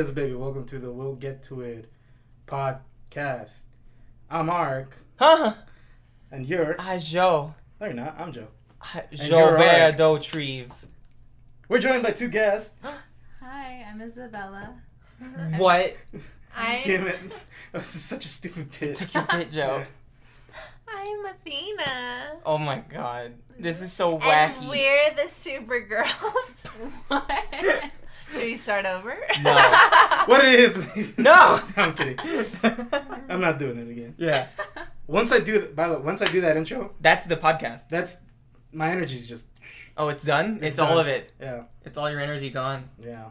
is, baby. Welcome to the We'll Get To It podcast. I'm Arek. Huh? And you're... Joe. No, you're not. I'm Joe. Joe Bear Dotrieve. We're joined by two guests. Hi, I'm Isabella. What? Damn it. This is such a stupid bit. Took your bit, Joe. I'm Athena. Oh my god. This is so And wacky. we're the Supergirls. What? Should we start over? No. What it is? No! I'm kidding. I'm not doing it again. Yeah. Once I do that intro, That's the podcast. that's... My energy's just... Oh, it's done? It's done. all of it. Yeah. It's all your energy gone. Yeah.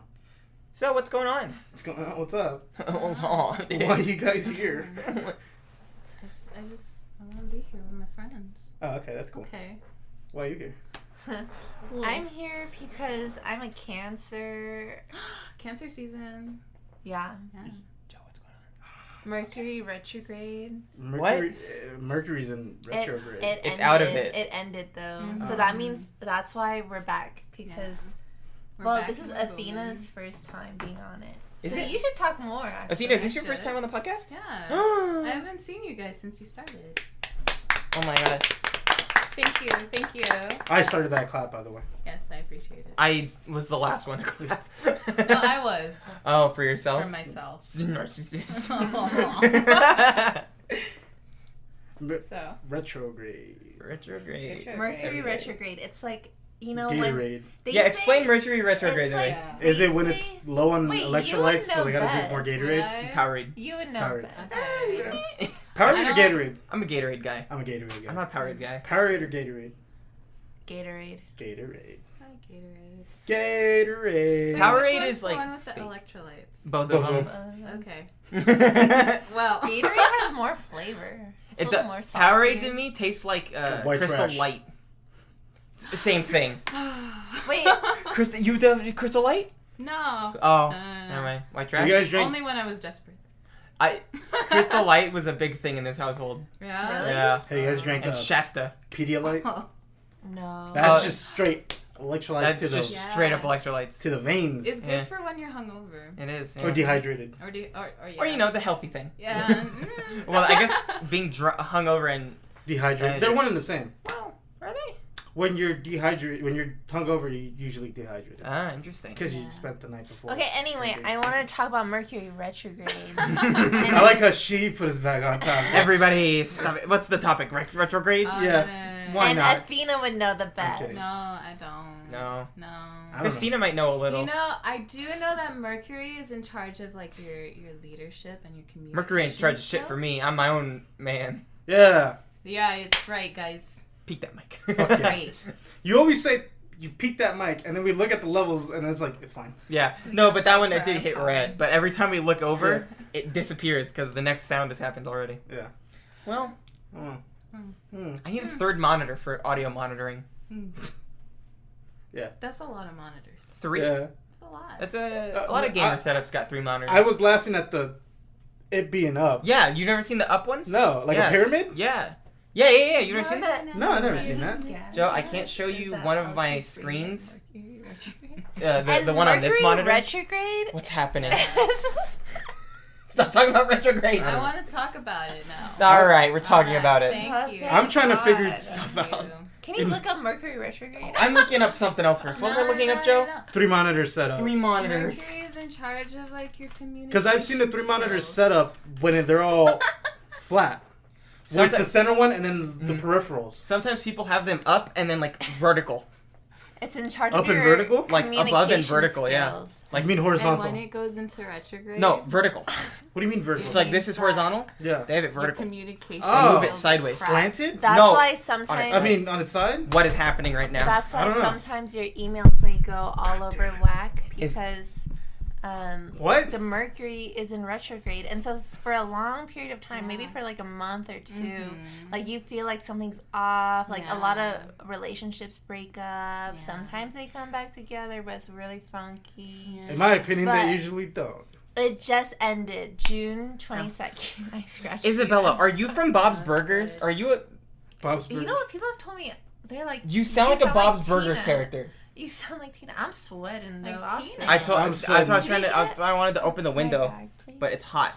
So, what's going on? What's going on? What's up? What's on? Why are you guys here? I want to be here with my friends. Oh, okay. That's cool. Okay. Why are you here? I'm here because I'm a Cancer. Cancer season. Yeah. Yeah. Joe, what's going on? Mercury retrograde. Mercury's in retrograde. It It's ended, out of it. It ended though. Mhm. So that means that's why we're back. Because, We're well, back this is in the Athena's boom. first time being on it. Is so it? you should talk more, actually. Athena, is this I your first should. time on the podcast? Yeah. I haven't seen you guys since you started. Oh my god. Thank you. I started that clap, by the way. Yes, I appreciate it. I was the last one to clap. No, I was. Oh, for yourself? For myself. Narcissist. So. Retrograde. Retrograde. Mercury retrograde. It's like, you know, Gatorade. when they Yeah, say, explain Mercury retrograde it's to me. like- Yeah. Is they it when say- it's low on Wait, you electrolytes, would so know they gotta drink best. more Did Gatorade? I? Powerade. You would know Powerade. best. Okay. Powerade I or don't- Gatorade? I'm a Gatorade guy. I'm a Gatorade guy. I'm not a Powerade guy. Powerade or Gatorade? Gatorade. Gatorade. I like Gatorade. Gatorade. Wait, Powerade which one's is the like one with the fake. electrolytes. Both Both of of them. Okay. It Well. Gatorade has more flavor. It's a little more salty. Powerade to me tastes like White Crystal trash. Light. It's the same thing. Wait. Crystal, you done Crystal Light? No. Oh, No. never mind. White You trash. guys drink? Only when I was desperate. Crystal Light was a big thing in this household. Yeah. Really? Yeah. Hey, you guys drank And Shasta. Pedialyte? Oh. No. That's Oh. just straight electrolytes That's to the just Yeah. straight up electrolytes. to the veins. It's good Yeah. for when you're hungover. It is. Or Yeah. dehydrated. Or yeah. Or you know the healthy thing. Yeah. Well, I guess being hungover and Dehydrated. They're one and the same. well, are they? When you're dehydrated, when you're hungover, you usually dehydrated. Ah, interesting. Because you Yeah. spent the night before. Okay, anyway, drinking. I want to talk about Mercury retrograde. I like how she put us back on top. Everybody, stop it. What's the topic? Retrogrades? Yeah. Why and not? Athena would know the best. Okay. No, I don't. No. No. I don't Christina might know a little. You know, I do know that Mercury is in charge of like your leadership and your communication. Mercury ain't charge of shit for skills. me. I'm my own man. Yeah. Yeah, it's right, guys. Peek that mic. Fuck yeah. Right. You always say you peak that mic, and then we look at the levels, and it's like, it's fine. Yeah. No, but that one it did hit red. But every time we look over, it disappears because the next sound has happened already. Yeah. Well, Oh. Hmm. I need a third monitor for audio monitoring. That's a lot of monitors. 3? Yeah. That's a lot. That's a lot of gamer setups got 3 monitors. I was laughing at it being up. Yeah, you never seen the up ones? No, like Yeah. a pyramid? Yeah. Yeah. You never seen that? No, I've never seen that. Joe, I can't show you one of my screens. The And one on this Mercury monitor. retrograde. What's happening? Stop talking about retrograde. I want to talk about it now. All right, we're talking about it. Thank you. I'm trying to figure God. stuff Thank out. you. Can you look up Mercury retrograde? I'm looking up something else first. What was I looking up, Joe? 3 monitors set up. 3 monitors. Mercury is in charge of like your communication. Because I've seen the 3 monitors skills. set up when they're all flat. So it's the Sometimes- center one and then the peripherals. Sometimes people have them up and then like vertical. It's in charge Up of and your vertical? Like above and communication vertical, yeah. skills. Like, you mean And horizontal? when it goes into retrograde. No, vertical. What do you mean vertical? It's like this is horizontal. Yeah. They have it Your vertical. communication. Oh. Move it skills sideways. crap. Slanted? That's No, why sometimes. I mean, on its side? What is happening right now? That's I why don't know. sometimes your emails may go all over whack Is- because What? the Mercury is in retrograde, and so it's for a long period of time, maybe for like a month or two, like you feel like something's off. Like a lot of relationships break up. Sometimes they come back together, but it's really funky. In my opinion, But- they usually don't. It just ended June 22nd. I scratched. Isabella, it. are you from Bob's Burgers? Are you a... Bob's You Burgers. know what people have told me? They're like, You sound like a sound Bob's like Burgers Tina. character. You sound like Tina. I'm sweating though. Like I'll Tina. say I it. told. I'm I sweating. was trying to. Can we get I wanted to open the my window, bag, please? but it's hot.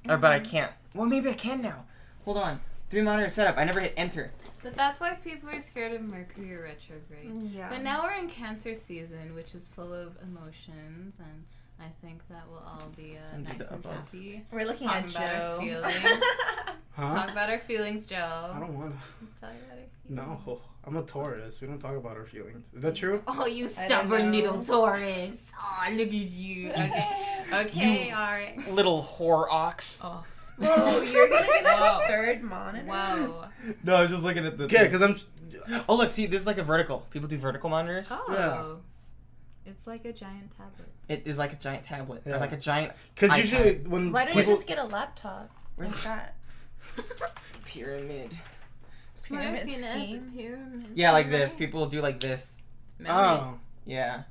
Or but I can't. Well, maybe I can now. Hold on. 3 monitor setup. I never hit enter. But that's why people are scared of Mercury retrograde. Yeah. But now we're in Cancer season, which is full of emotions, and I think that we'll all be Send you nice the and above. happy. We're looking Talking at about our Joe. feelings. Huh? Let's talk about our feelings, Joe. I don't want to. Let's talk about our feelings. No, I'm a Taurus. We don't talk about our feelings. Is that true? Oh, you I don't stubborn know. little Taurus. Oh, look at you. Okay, Arek. Little whore ox. Oh, Whoa, you're gonna get Wow. a third monitor? wow. No, I was just looking at the. Yeah, because I'm. Oh look, see, this is like a vertical. People do vertical monitors. Oh. Yeah. It's like a giant tablet. It is like a giant tablet. Yeah. Or like a giant Because iPad. usually when Why don't you people. just get a laptop? Where's that? pyramid. Pyramid scheme? Pyramid Yeah, like this. scheme. People do like this. Oh. Yeah,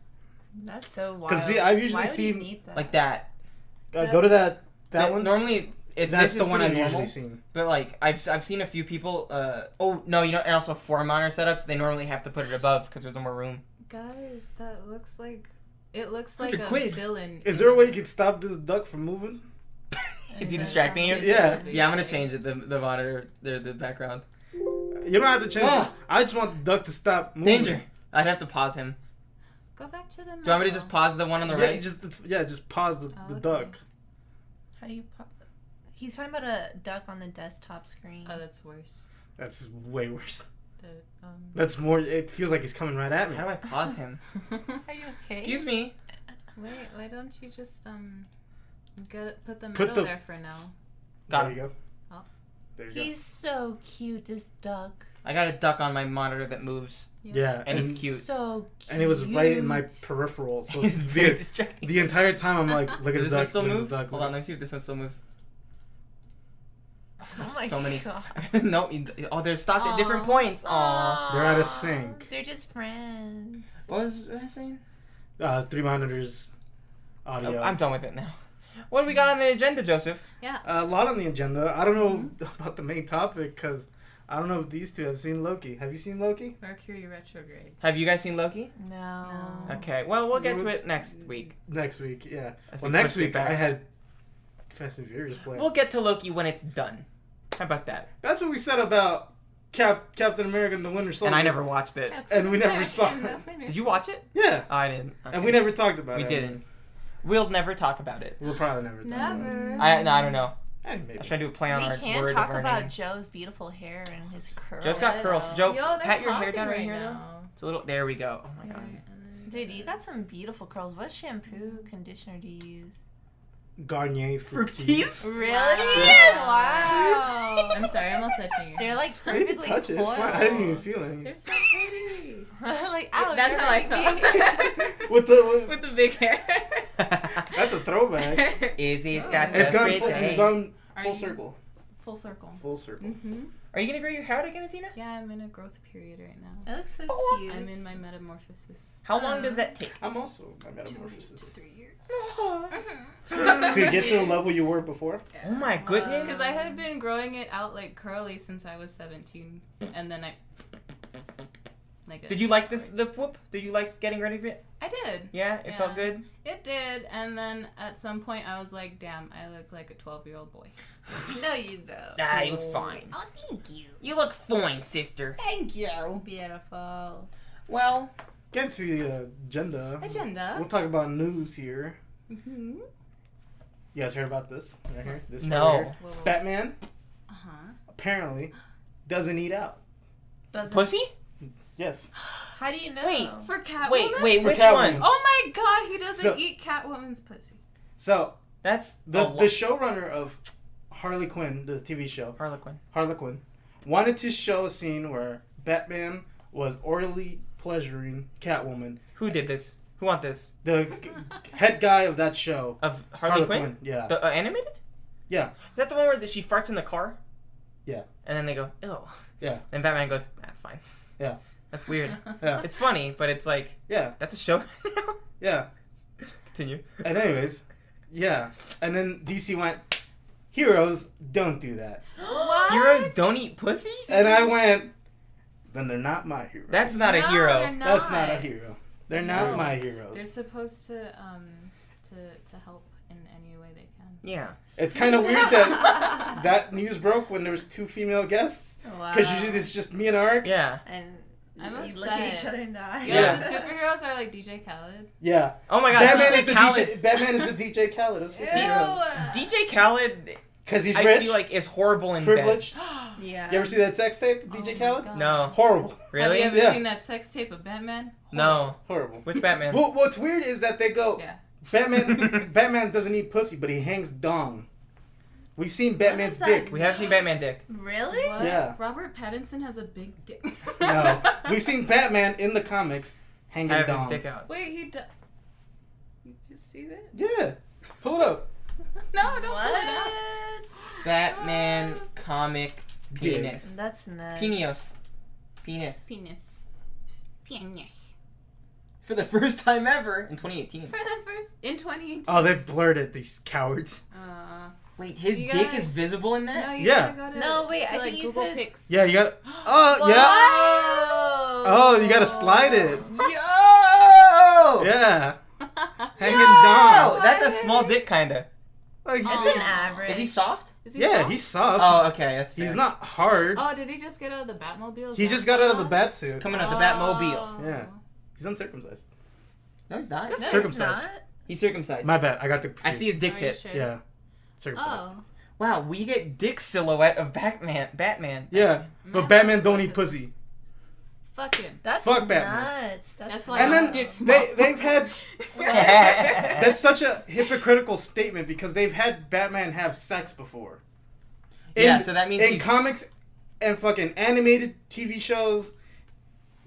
That's so wild. 'Cause see, I've usually Why would you seen- need that? like that. Go to that one. Normally, That's this the is one I've pretty normal, usually seen. But like I've seen a few people. Oh no, you know, and also for monitor setups, they normally have to put it above because there's no more room. Guys, that looks like it looks like 100 a quid. villain. Is there a way you can stop this duck from moving? Is he distracting you? Yeah. Yeah, I'm gonna change it. The monitor, the background. You don't have to change Ah. it. I just want the duck to stop moving. Danger. I'd have to pause him. Go back to the middle. Do you want me to just pause the one on the Yeah, right? just pause the Okay. duck. How do you pop? He's talking about a duck on the desktop screen. Oh, that's worse. That's way worse. The, That's more. It feels like he's coming right at me. How do I pause him? Are you okay? Excuse me. Wait, why don't you just put the Put middle the- there for now? Got there him. you go. Oh. There you go. He's so cute, this duck. I got a duck on my monitor that moves. Yeah, And he's cute. So cute. And it was right in my peripheral. So It's very the, distracting. the entire time I'm like, look at Does the this one duck. still look at move? the duck. Hold on, let me see if this one still moves. Oh my so many. God. No, they're stopped at different Aw. points. Aw. They're out of Aw, sync. They're just friends. What was I saying? 3 monitors, audio. Oh, I'm done with it now. What do we got on the agenda, Joseph? Yeah. A lot on the agenda. I don't know Mm-hmm. about the main topic because I don't know if these two have seen Loki. Have you seen Loki? Mercury retrograde. Have you guys seen Loki? No. No. Okay, well, we'll get to it next week. Next week, yeah. As Well, we next push it week back. I had Fast and Furious play. We'll get to Loki when it's done. How about that? That's what we said about Captain America and the Winter Soldier. And I never watched it. And we never saw Captain it. America. Did you watch it? Yeah. Oh, I didn't. And Okay. we never talked about We it. didn't. We'll never talk about it. We'll probably never talk about it. Never. I don't know. Maybe. I should do a play on We our can't word talk of our about name. Joe's beautiful hair and his curls. Joe's got curls. Joe, Yo, they're pat your hair popping down right here, though. now. It's a little. There we go. Oh my god. Dude, you got some beautiful curls. What shampoo, conditioner do you use? Garnier Fructis? Really? Yes! Wow. I'm sorry, I'm not touching you. They're like You can perfectly touch it. It's coiled. fine. I didn't even feel They're anything. so pretty. Like, ouch. That's you're how I hurting me. felt. With the big hair. that's a throwback. Izzy's Oh. got the It's gone pretty. full, it's gone Are full you- circle. Full circle. Full circle. Mm-hmm. Are you gonna grow your hair out again, Athena? Yeah, I'm in a growth period right now. It looks so cute. I'm in my metamorphosis. How long does that take? I'm also my metamorphosis. 3 years. To get to the level you were before? Oh my goodness. Because I had been growing it out like curly since I was 17, and then I. Did you like this? The whoop? Did you like getting rid of it? I did. Yeah, it felt Yeah. good. It did, and then at some point I was like, "Damn, I look like a 12-year-old boy." No, you don't. Nah, you look fine. Oh, thank you. You look fine, sister. Thank you. Beautiful. Well, Get to the agenda. Agenda. We'll talk about news here. Mm-hmm. You guys heard about this? Right here? This No. right here? Batman Uh huh. apparently doesn't eat out. Doesn't- pussy? Yes. How do you know? Wait. For Catwoman. Wait, For which Catwoman. one? Oh my God, he doesn't So- eat Catwoman's pussy. So That's the showrunner of Harley Quinn, the TV show, Harlequin. Harlequin, wanted to show a scene where Batman was orally pleasuring Catwoman. Who did this? Who want this? The head guy of that show. Of Harley Quinn? Yeah. The animated? Yeah. Is that the one where she farts in the car? Yeah. And then they go, ew. Yeah. Then Batman goes, that's fine. Yeah. That's weird. Yeah. It's funny, but it's like, Yeah. that's a show now? Yeah. Continue. And anyways, yeah. And then DC went, heroes don't do that. What? Heroes don't eat pussy? And I went, then they're not my heroes. That's not a No, hero. they're not. That's not a hero. They're not No. my heroes. They're supposed to help in any way they can. Yeah. It's kind of weird that that news broke when there was 2 female guests. Because usually it's just me and Arek. Yeah. And I'm you upset. look at each other and die. Yeah. The superheroes are like DJ Khaled. Yeah. Oh my god, Batman DJ is the Khaled. DJ. Batman is the DJ Khaled of superheroes. DJ Khaled, Because he's I rich, feel like is horrible in privileged. Yeah. You ever see that sex tape, Oh DJ my Khaled? God. No. Horrible. Really? Have you ever Yeah. seen that sex tape of Batman? No. Horrible. Which Batman? Well, what's weird is that they go, Yeah. Batman doesn't eat pussy, but he hangs dong. We've seen Batman's is that? dick. We have seen Batman dick. Really? What? Yeah. Robert Pattinson has a big dick. No. We've seen Batman in the comics hanging Have dong. his dick out. Wait, you just see that? Yeah. Pull it up. No, don't pull it up. What? Batman comic Dick. penis. That's nuts. Penis. Penis. Penis. Penis. For the first time ever in 2018. For the first in 2018. Oh, they blurred it, these cowards. Wait, his You dick gotta- is visible in No, that? you Yeah. gotta go to, No, wait, to I like think you Google could- Pics. Yeah, you got. Oh, yeah. Oh, you gotta slide it. Yo! Yeah. Hanging Yo! dong. That's a small dick, kinda. Like, It's Oh. an average. Is he soft? Is he yeah, soft? he's soft. Oh, okay, that's fair. He's not hard. Oh, did he just get out of the Batmobile? He just got out of the bat suit. Coming out the Batmobile. Yeah. He's uncircumcised. No, he's not. Good No, for Circumcised. it's not. He's circumcised. My bad. I got the. I see his dick Are you tip. sure? Yeah. Circumcised. Oh. Wow, we get dick silhouette of Batman. Yeah, but Man, Batman that's don't what eat it pussy. is. Fuck him. That's Fuck Batman. nuts. That's why And my then dick's small. they've had. That's such a hypocritical statement because they've had Batman have sex before. Yeah, so that means in he's- comics and fucking animated TV shows,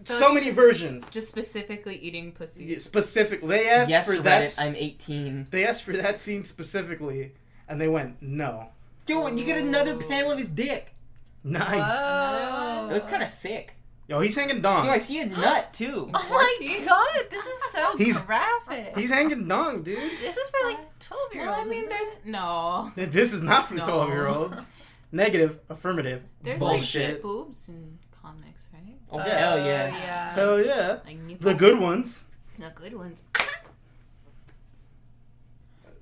So so it's many just- versions. Just specifically eating pussy. Yeah, specifically, they asked Yes, for Reddit, that. I'm 18. They asked for that scene specifically, and they went no. Yo, you get another panel of his dick. Nice. Whoa. It looks kind of thick. Yo, he's hanging Yo, dong. I see a nut, too. Oh my god, this is so He's- graphic. He's hanging dong, dude. This is for like 12-year-olds. Well, I mean, there's no. This is not for No. 12-year-olds. Negative, affirmative, There's bullshit. like boobs in comics, right? Oh, hell yeah. yeah. Hell yeah. Like nipple. The good ones. The good ones.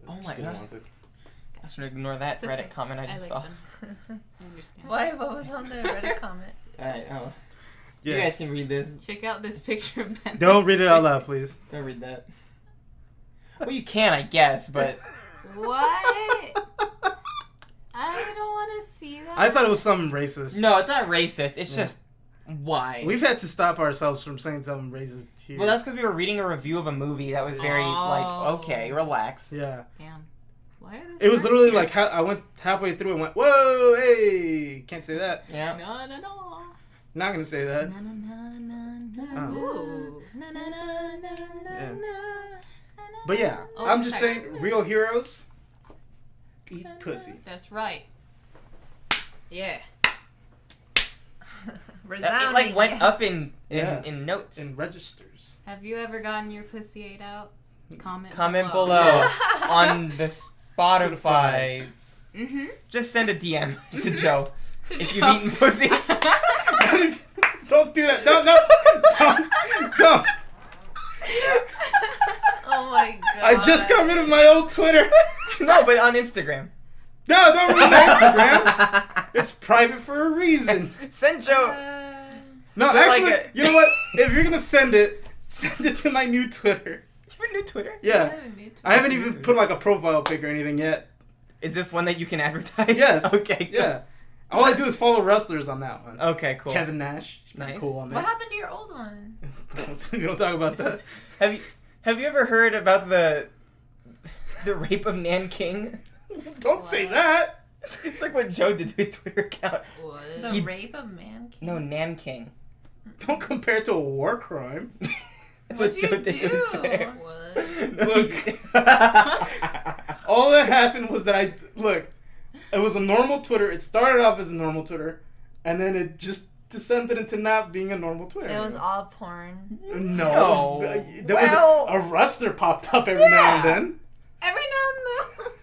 Oh my Still god. wants it. I should ignore that It's okay. Reddit comment I just like saw. them. I understand. Why? What was on the Reddit comment? Alright, oh. Yeah. You guys can read this. Check out this picture of Ben. Don't read it out loud, please. Don't read that. Well, you can, I guess, but... What? I don't want to see that. I thought it was something racist. No, it's not racist. It's Yeah. just... Why? We've had to stop ourselves from saying something racist here. Well, that's because we were reading a review of a movie that was very, like, Oh. okay, relax. Yeah. Damn. Why are this? It was words literally here? like I went halfway through and went, whoa, hey, can't say that. Yeah. No, no, no. Not gonna say that. Na, na, na, na, na. Oh. Ooh. Na, na, na, na, Yeah. na, na. But yeah, Oh, I'm just sorry. saying, real heroes eat pussy. That's right. Yeah. It, like, went up in Yeah. in notes. In registers. Have you ever gotten your pussy ate out? Comment below on the Spotify. Mm-hmm. Just send a DM to Joe if you've Joe. eaten pussy. Don't do that. No, no. Don't. Oh my god. I just got rid of my old Twitter. No, but on Instagram. No, don't read my Instagram. It's private for a reason. Send Joe. No, But like actually, you know what? If you're gonna send it to my new Twitter. You have a new Twitter? Yeah. I haven't even put like a profile pic or anything yet. Is this one that you can advertise? Yes. Okay. Good. Yeah. All I do is follow wrestlers on that one. Okay. Cool. Kevin Nash. He's pretty Nice. cool on What there. happened to your old one? We don't talk about that. Have you ever heard about the rape of Nanking? Don't say What? that. It's like what Joe did to his Twitter account. What? The He- rape of man king? No, Nanking. Don't compare it to a war crime. That's What'd what Joe you did to his do? Twitter. What? No, he- All that happened was that it was a normal Twitter. It started off as a normal Twitter, and then it just descended into not being a normal Twitter. It was all porn. No. No. There Well- was a wrestler popped up every now and then. Every now and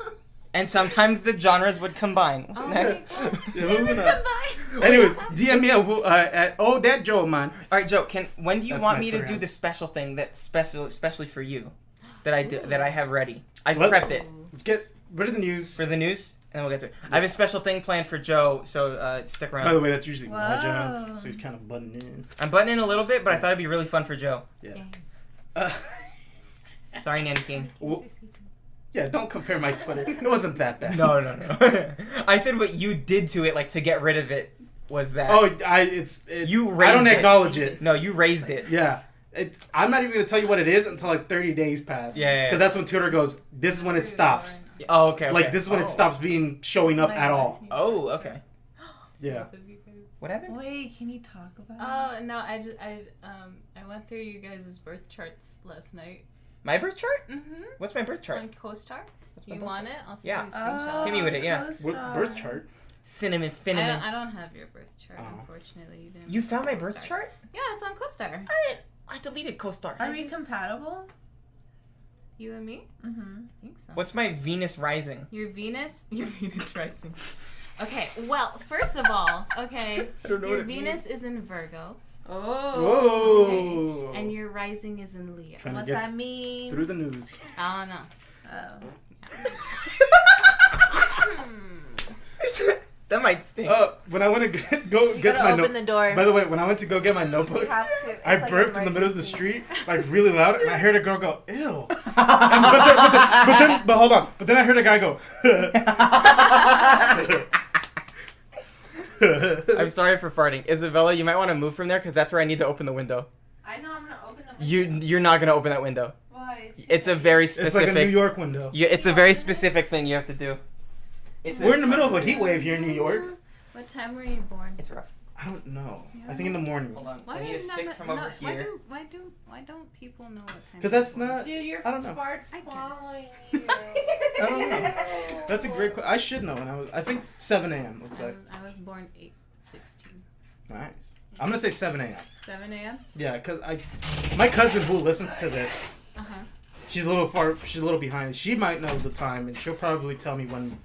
then. And sometimes the genres would combine. What's Oh my next? God. Yeah, moving on. Goodbye. Anyways, DM me at that Joe man. All right, Joe. When do you That's want my me to Twitter do handle. the special thing that's especially for you, that I have ready? I've What? prepped it Let's get rid of the news. for the news, and then we'll get to it. I have a special thing planned for Joe, so stick around. By the way, that's usually my Whoa. job, so he's kind of butting in. I'm butting in a little bit, but I thought it'd be really fun for Joe. Yeah. Sorry, Nanny King. Well, yeah, don't compare my Twitter. It wasn't that bad. No. I said what you did to it, like to get rid of it, was that. Oh, You I raised don't it. acknowledge it. No, you raised it. Yeah. I'm not even gonna tell you what it is until like 30 days pass. Yeah. Because that's when Twitter goes. This is when it stops. Oh, okay. Like this is when it stops showing up at all. Oh, okay. Yeah. What happened? Wait, can you talk about Oh no, I went through you guys' birth charts last night. My birth chart? Mm-hmm. What's my birth chart? On CoStar. What's my You birth want chart? it? I'll send Yeah. you a screenshot. Hit me with it, yeah. What birth chart? Cinnamon. I don't have your birth chart, unfortunately. You didn't. You put found my CoStar. birth chart? Yeah, it's on CoStar. I deleted CoStar. Are we compatible? You and me? Mm-hmm. I think so. What's my Venus rising? Your Venus rising. Okay, well, first of all, okay, I don't know your what it Venus is in Virgo. Oh. Whoa. And your rising is in Leo. Trying to What's get that mean? through the news. I don't know. That might stink. When I went to go You get gotta my open the door. By the way, when I went to go get my notebook, You have to. I It's like burped an in the middle of the emergency. street, like really loud, and I heard a girl go, "Ew." But hold on. But then I heard a guy go. I'm sorry for farting. Isabella, you might want to move from there because that's where I need to open the window. I know I'm gonna open the window. You're not gonna open that window. Why? It's a very It's specific. like a New York window. It's a very specific thing you have to do. We're in the middle of a heat wave here in New York. What time were you born? It's rough. I don't know. I think in the morning. Hold on. So Why I do need a you stick not from know- over here. Why don't people know what time? Because that's you're born? not. Dude, your I don't know. fart's I guess. following you. I don't know. That's a great question. I should know. I think 7 a.m. Looks like. I was born 8/16. Nice. I'm gonna say 7 a.m. 7 a.m. Yeah, cause my cousin who listens to this, Uh-huh. she's a little behind. She might know the time, and she'll probably tell me when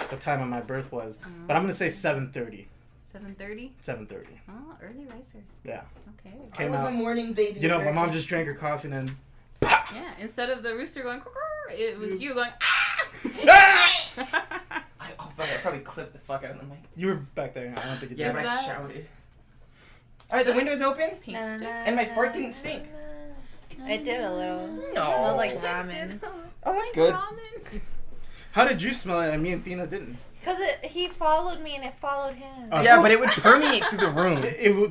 the time of my birth was. But I'm gonna say 7:30. 7:30. 7:30. Oh, early riser. Yeah. Okay. Came out. morning baby. You know, my mom just drank her coffee and then. Yeah. Instead of the rooster going, it was you going. Oh fuck! I probably clipped the fuck out of the mic. You were back there. I don't think you did. Yeah, but I that- shouted. All right, the window's open. Pink stick. And my fart didn't stink. It did a little. No. Smelled like ramen. Oh, that's good. How did you smell it and me and Athena didn't? Because he followed me and it followed him. Oh. Yeah, but it would permeate through the room.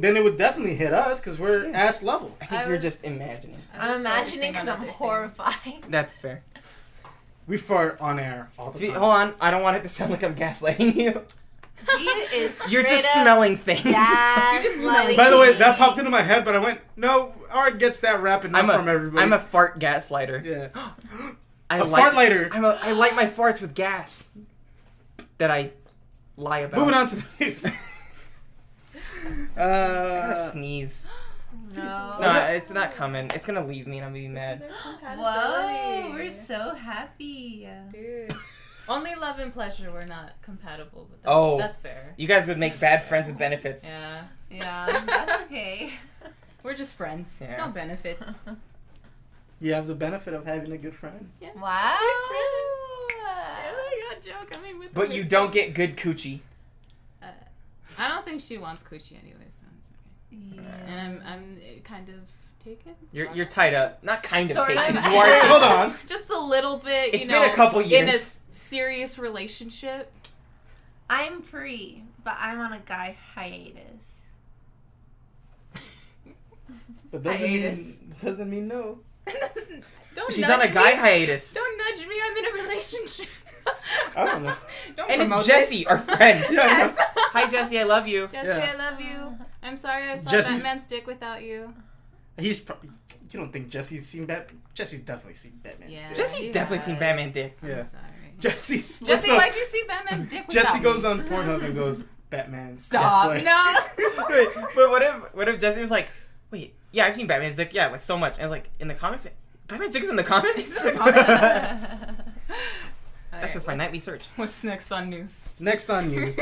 Then it would definitely hit us because we're ass level. I think I you're was- just imagining. I'm imagining because I'm horrified. That's fair. We fart on air all the time. Hold on, I don't want it to sound like I'm gaslighting you. He is You're just straight up smelling things. gaslighting. By the way, that popped into my head, but I went, no, Arek gets that rap and not from everybody. I'm a fart gaslighter. Yeah. I A fart lighter. I light my farts with gas that I lie about. Moving on to the news. I'm gonna sneeze. No. No, it's not coming. It's gonna leave me and I'm gonna be mad. Whoa, we're so happy. Dude. Only love and pleasure were not compatible, but that's fair. You guys would make bad friends with benefits. Yeah. Yeah, that's okay. We're just friends. Yeah. No benefits. You have the benefit of having a good friend. Yeah. Wow. Oh my god, Joe coming with But you don't get good coochie. I don't think she wants coochie anyway, so it's okay. Yeah. And I'm kind of taken. You're tied up. Not kind of Sort taken. of. You are. Wait, hold on. Just a little bit, It's been a couple in a years. serious relationship. I'm free, but I'm on a guy hiatus. But Hiatus. doesn't mean no. Don't She's nudge on a guy me. hiatus. Don't nudge me. I'm in a relationship. I don't know. Don't And promote it's Jesse, this. our friend. Yeah, Hi, Jesse. I love you. Jesse, Yeah. I love you. I'm sorry I saw Jesse's- Batman's dick without you. He's probably. You don't think Jesse's seen Batman? Jesse's definitely seen Batman. Yeah. Jesse's he definitely has. seen Batman dick. I'm Yeah. sorry. Jesse. Jesse, so, why'd you see Batman's dick without Jesse goes me? on Pornhub and goes, Batman. Stop. cosplay." No. Wait, but what if Jesse was like, wait, yeah, I've seen Batman's dick, yeah, like so much. And I was like, in the comics, Batman's dick is in the comics. That's just my nightly search. What's next on news? Next on news,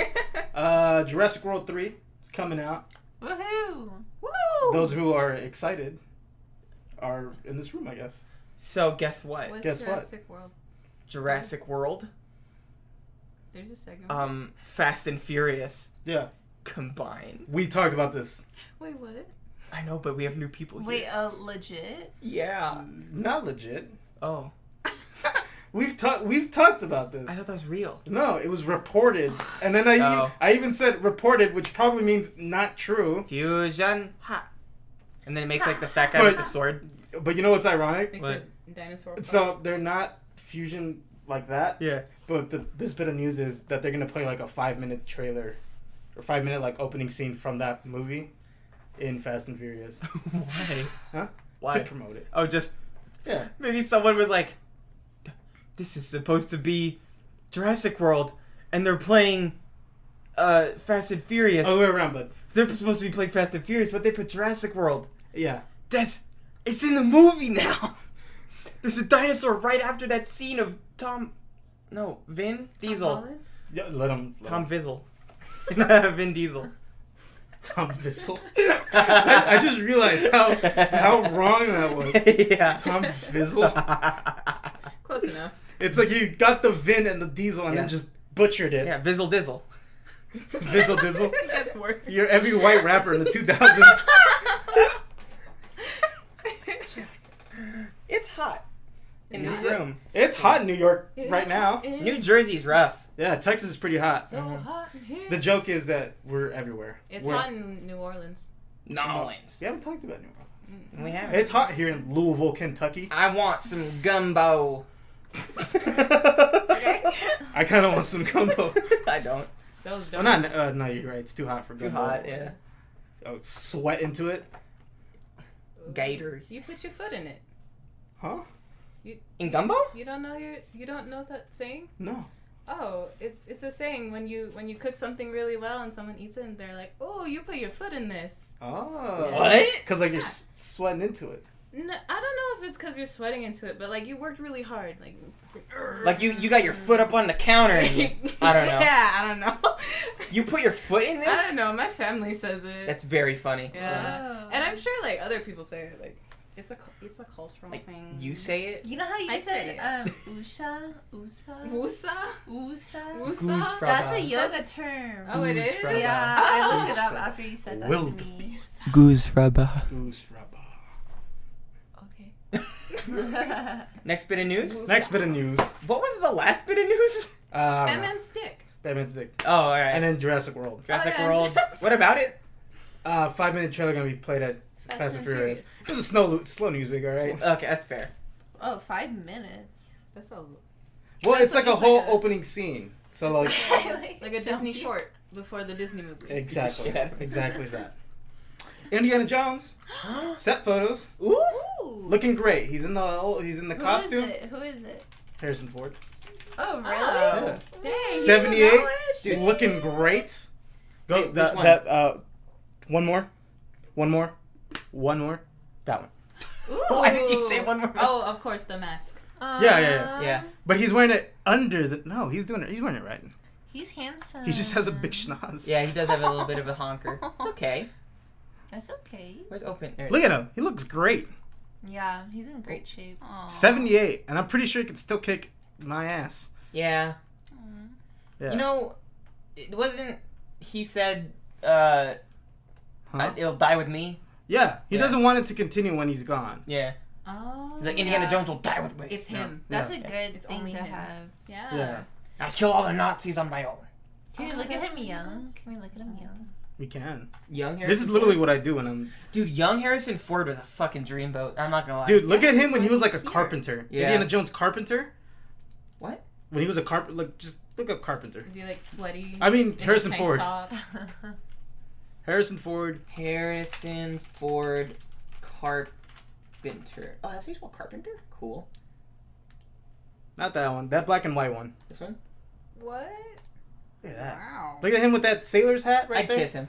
Jurassic World 3 coming out. Woohoo! Woo! Those who are excited are in this room, I guess. So guess what? What's Guess what? Jurassic World? Jurassic World, There's a second one. Fast and Furious Yeah. combined. We talked about this. Wait, what? I know, but we have new people here. Wait, legit? Yeah. Not legit. Oh, We've talked about this. I thought that was real. No, it was reported. And then I even said reported, which probably means not true. Fusion, ha. And then it makes like the fat guy with the sword. But you know what's ironic? Makes What? a dinosaur. So they're not fusion like that. Yeah. But this bit of news is that they're gonna play like a 5-minute trailer, or 5-minute like opening scene from that movie, in Fast and Furious. Why? Huh? Why? To promote it. Oh, just Yeah. maybe someone was like, "This is supposed to be Jurassic World, and they're playing Fast and Furious. Other way around, but They're supposed to be playing Fast and Furious, but they put Jurassic World. yeah. It's in the movie now. There's a dinosaur right after that scene of Vin Diesel. Yeah, let him. Tom Vizzle. Vin Diesel. Tom Vissel. I just realized how wrong that was. Yeah. Tom Vizzle. Close enough. It's like you got the Vin and the Diesel and then just butchered it. Yeah, Vizzle Dizzle. Vizzle Dizzle. That's worse. You're every white rapper in the 2000s. It's hot in this room. It's hot in New York It right is now. hot in- New Jersey's rough. Yeah, Texas is pretty hot. So hot in here. The joke is that we're everywhere. It's We're- hot in New Orleans. Nolans. We haven't talked about New Orleans. We haven't. It's hot here in Louisville, Kentucky. I want some gumbo. I kind of want some gumbo. I don't. Those Oh, don't. no, you're right. It's too hot for Too gumbo. hot, yeah. Oh, sweat into it. Gators. You put your foot in it. Huh? In gumbo? You don't know that saying? No. Oh, it's a saying when you cook something really well and someone eats it and they're like, "Oh, you put your foot in this." Oh. What? Because like you're sweating into it. No, I don't know if it's because you're sweating into it, but like you worked really hard, Like you got your foot up on the counter and I don't know. Yeah, I don't know. You put your foot in this? I don't know. My family says it. That's very funny. Yeah, Oh. and I'm sure like other people say it. Like it's a cultural Like thing. you say it? You know how you I said say Usha? Wusa. Wusa? Goose Wusa. from- That's a yoga term. Oh, it Goose is. from- Yeah, I looked it up Goose after you said that Wildebeest. to me. Goose rubber. Goose rubber. Okay. Next bit of news? Next bit of news. What was the last bit of news? Batman's dick. Batman's dick. Oh, alright. And then Jurassic World. Jurassic Oh, yeah. World. What about it? 5-minute trailer gonna be played at Fast and Furious. It was a slow news week, alright? Okay, that's fair. Oh, 5 minutes. That's a Well, it's like a it's whole like a- opening scene. So like like a Disney short before the Disney movie. exactly, Yes. exactly that. Indiana Jones set photos, Ooh. Ooh. looking great. He's in the costume. Who is it? Harrison Ford, Oh, really? Oh. Dang. he's so 78, knowledge. dude, looking great. Go Wait, that which one? that one more, that one. Ooh. Why did you say one more? Oh, of course, the mask. Yeah. But he's wearing it under the. No, he's doing it. He's wearing it right. He's handsome. He just has a big schnoz. Yeah, he does have a little bit of a honker. It's okay. That's okay. Where's open? There it Look is. at him. He looks great. Yeah, he's in great shape. Aw. 78, and I'm pretty sure he can still kick my ass. Yeah. Yeah. You know, it wasn't. He said, Huh? "It'll die with me." Yeah, he Yeah. doesn't want it to continue when he's gone. Yeah. Oh. He's like, Indiana Yeah. Jones will die with me. It's him. That's Yeah. a good It's thing only to him. have. Yeah. Yeah, I kill all the Nazis on my own. Can we Oh, look at that's him really young? nice. Can we look at him young? we can. Young Harrison. This is literally what I do when I'm. Dude, young Harrison Ford was a fucking dreamboat. I'm not gonna lie. Dude, look Yeah, at him that's when he why was like a he's here. carpenter. Yeah. Indiana Jones carpenter. What? When he was a carpenter, look, just look up carpenter. Is he like sweaty? I mean, in a Harrison tank Ford. top? Harrison Ford. Harrison Ford Carpenter. Oh, that's how you spell Carpenter? Cool. Not that one. That black and white one. This one? What? Look at that. Wow. Look at him with that sailor's hat right I'd there. kiss him.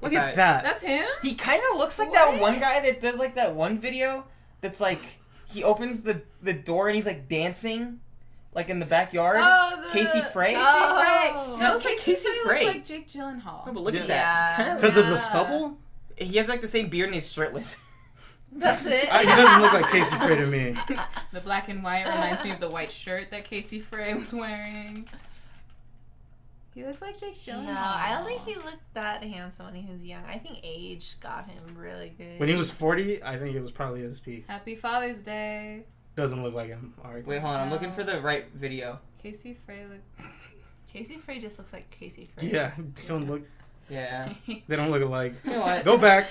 Look If at I- that. That's him? He kind of looks like that one guy that does like that one video that's like he opens the door and he's like dancing like in the backyard. Oh, Casey Frey? Casey Oh. Frey. He looks like Casey Frey. looks like Jake Gyllenhaal. No, but look at Yeah. that. Because of the Yeah. stubble? He has like the same beard and he's shirtless. That's it. He doesn't look like Casey Frey to me. The black and white reminds me of the white shirt that Casey Frey was wearing. He looks like Jake Gyllenhaal. No, I don't think he looked that handsome when he was young. I think age got him really good. When he was 40, I think it was probably his peak. Happy Father's Day. Doesn't look like him. Arek. Wait, hold on. I'm looking for the right video. Casey Frey looks. Casey Frey just looks like Casey Frey. Yeah, they don't look. Yeah. They don't look alike. You know what? Go back.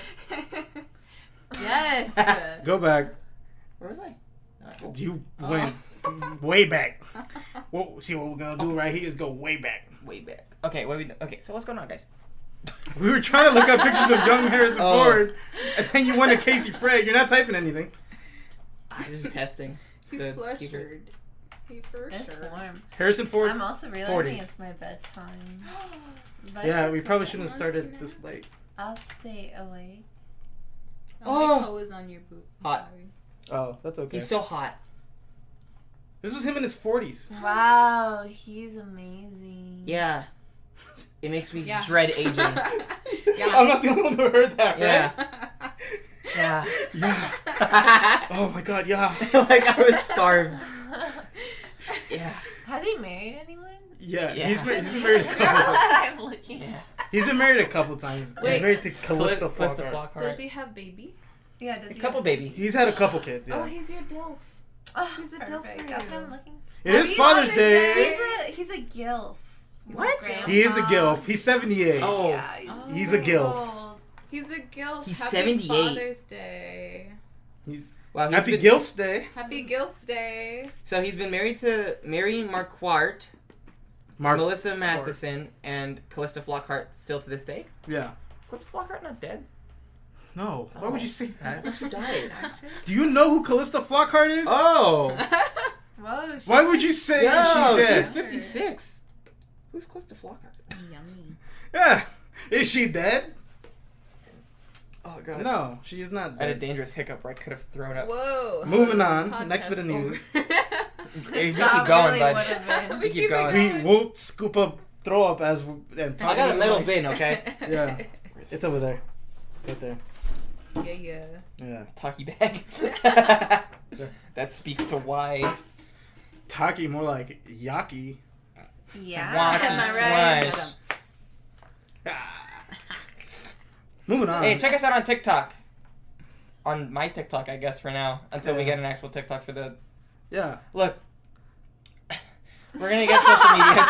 Yes. Go back. Where was I? Alright. You went way back. Well, see what we're gonna do right here is go way back. Way back. Okay, what are we doing? Okay, so what's going on, guys? We were trying to look up pictures of young Harrison Oh. Ford, and then you went to Casey Frey. You're not typing anything. I was just testing. He's the flustered. t-shirt. He for It's sure. warm. Harrison Ford. I'm also realizing 40s. it's my bedtime. But Yeah, it's we okay. probably shouldn't have Once started again. this late. I'll stay awake. Oh, Oh. my toe is on your boot. I'm Hot. sorry. Oh, that's okay. He's so hot. This was him in his 40s. Wow, he's amazing. Yeah. It makes me Yeah. dread aging. Yeah. I'm not the only one who heard that, Yeah. right? Yeah. Yeah. Oh my god, yeah. Like I was starved. Yeah. Has he married anyone? Yeah, Yeah. He's been married a Girl couple times. that I'm looking. Yeah. He's been married a couple times. He's Wait. married to Callista Callista Flockhart. Does Flockhart. he have baby? Yeah, does A he couple have- baby. He's had a couple kids, Oh, yeah. he's your DILF. Oh, He's a perfect. dilf for That's what you. I'm looking. It is Happy Father's Father's Day. He's a gilf. He's What? grandpa. He is a gilf. He's 78. Oh. Yeah, He's a gilf. old. He's a gilf. He's Happy 78. Father's Day. Wow, he's Happy been, Gilf's Day. Happy Gilf's Day. So he's been married to Mary Marquardt, Mark. Melissa Matheson, and Callista Flockhart still to this day. Yeah. Callista Flockhart not dead? No. Why would you say that? She died. Do you know who Callista Flockhart is? Oh! Whoa. she's Why would you say Yo, she she's dead? 56. Who's Callista Flockhart? Yummy. Yeah. Is she dead? Oh god. No, she is not I had a dead. dangerous hiccup where I could have thrown up. Whoa. Moving on. Podcast Next bit of news. over. Hey, you That keep going, really bud. would've been. We keep going. We will scoop up, throw up as we, and talk I got a about little it. bin, okay? Yeah. It's over there. Right there. Yeah. Yeah. Talkie bag. That speaks to why. Taki, more like Yaki. Yeah. Wacky Am I right? smash. Moving on. Hey, check us out on TikTok. On my TikTok, I guess, for now. Until we Yeah. get an actual TikTok for the... Yeah. Look. We're gonna get social medias.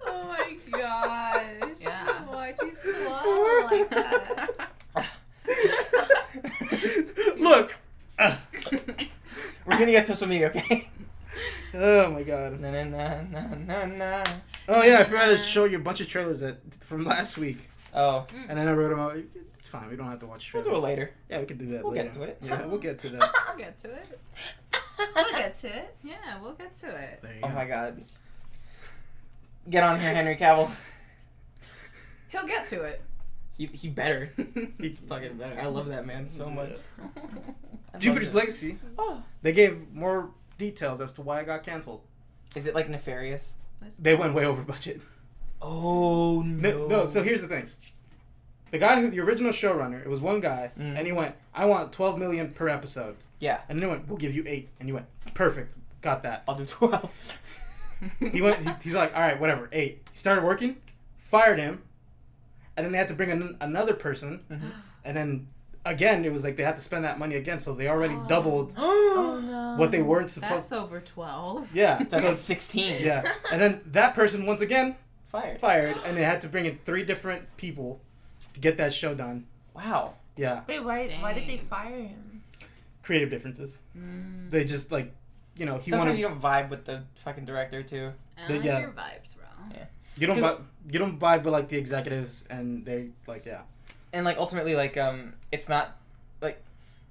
Oh my gosh. Yeah. Why'd you swallow like that? Look. We're gonna get social media, okay? Oh my god. Na na na na na na. Oh yeah, I forgot to show you a bunch of trailers from last week, Oh, and then I wrote them out. It's fine. We don't have to watch we'll trailers. do it later. Yeah, we can do that We'll later. get to it. Yeah, we'll get to that. We'll get to it. We'll get to it. Yeah, we'll get to it. There you Oh go. my god. Get on here, Henry Cavill. He'll get to it. He better. He fucking better. I love that man so much. I love Jupiter's it. Legacy. Oh. They gave more details as to why it got canceled. Is it like nefarious? They went way over budget. Oh No, so here's the thing. The guy the original showrunner, it was one guy, Mm. and he went, I want 12 million per episode. Yeah. And then he went, we'll give you 8. And he went, perfect, got that. I'll do 12. He's like, all right, whatever, 8. He started working, fired him, and then they had to bring in another person, Mhm. and then again, it was like they had to spend that money again, so they already doubled Oh no. what they weren't supposed That's over 12. Yeah. So So, it's 16. yeah. And then that person, once again, Fired. fired, and they had to bring in 3 different people to get that show done. Wow. Yeah. Wait, why did they Dang. fire him? Creative differences. Mm. They just, like, he Sometimes wanted... you don't vibe with the fucking director too. I like yeah. your vibes, bro. Yeah. You don't 'Cause- vibe, you don't vibe with like the executives, and they like And like ultimately like it's not like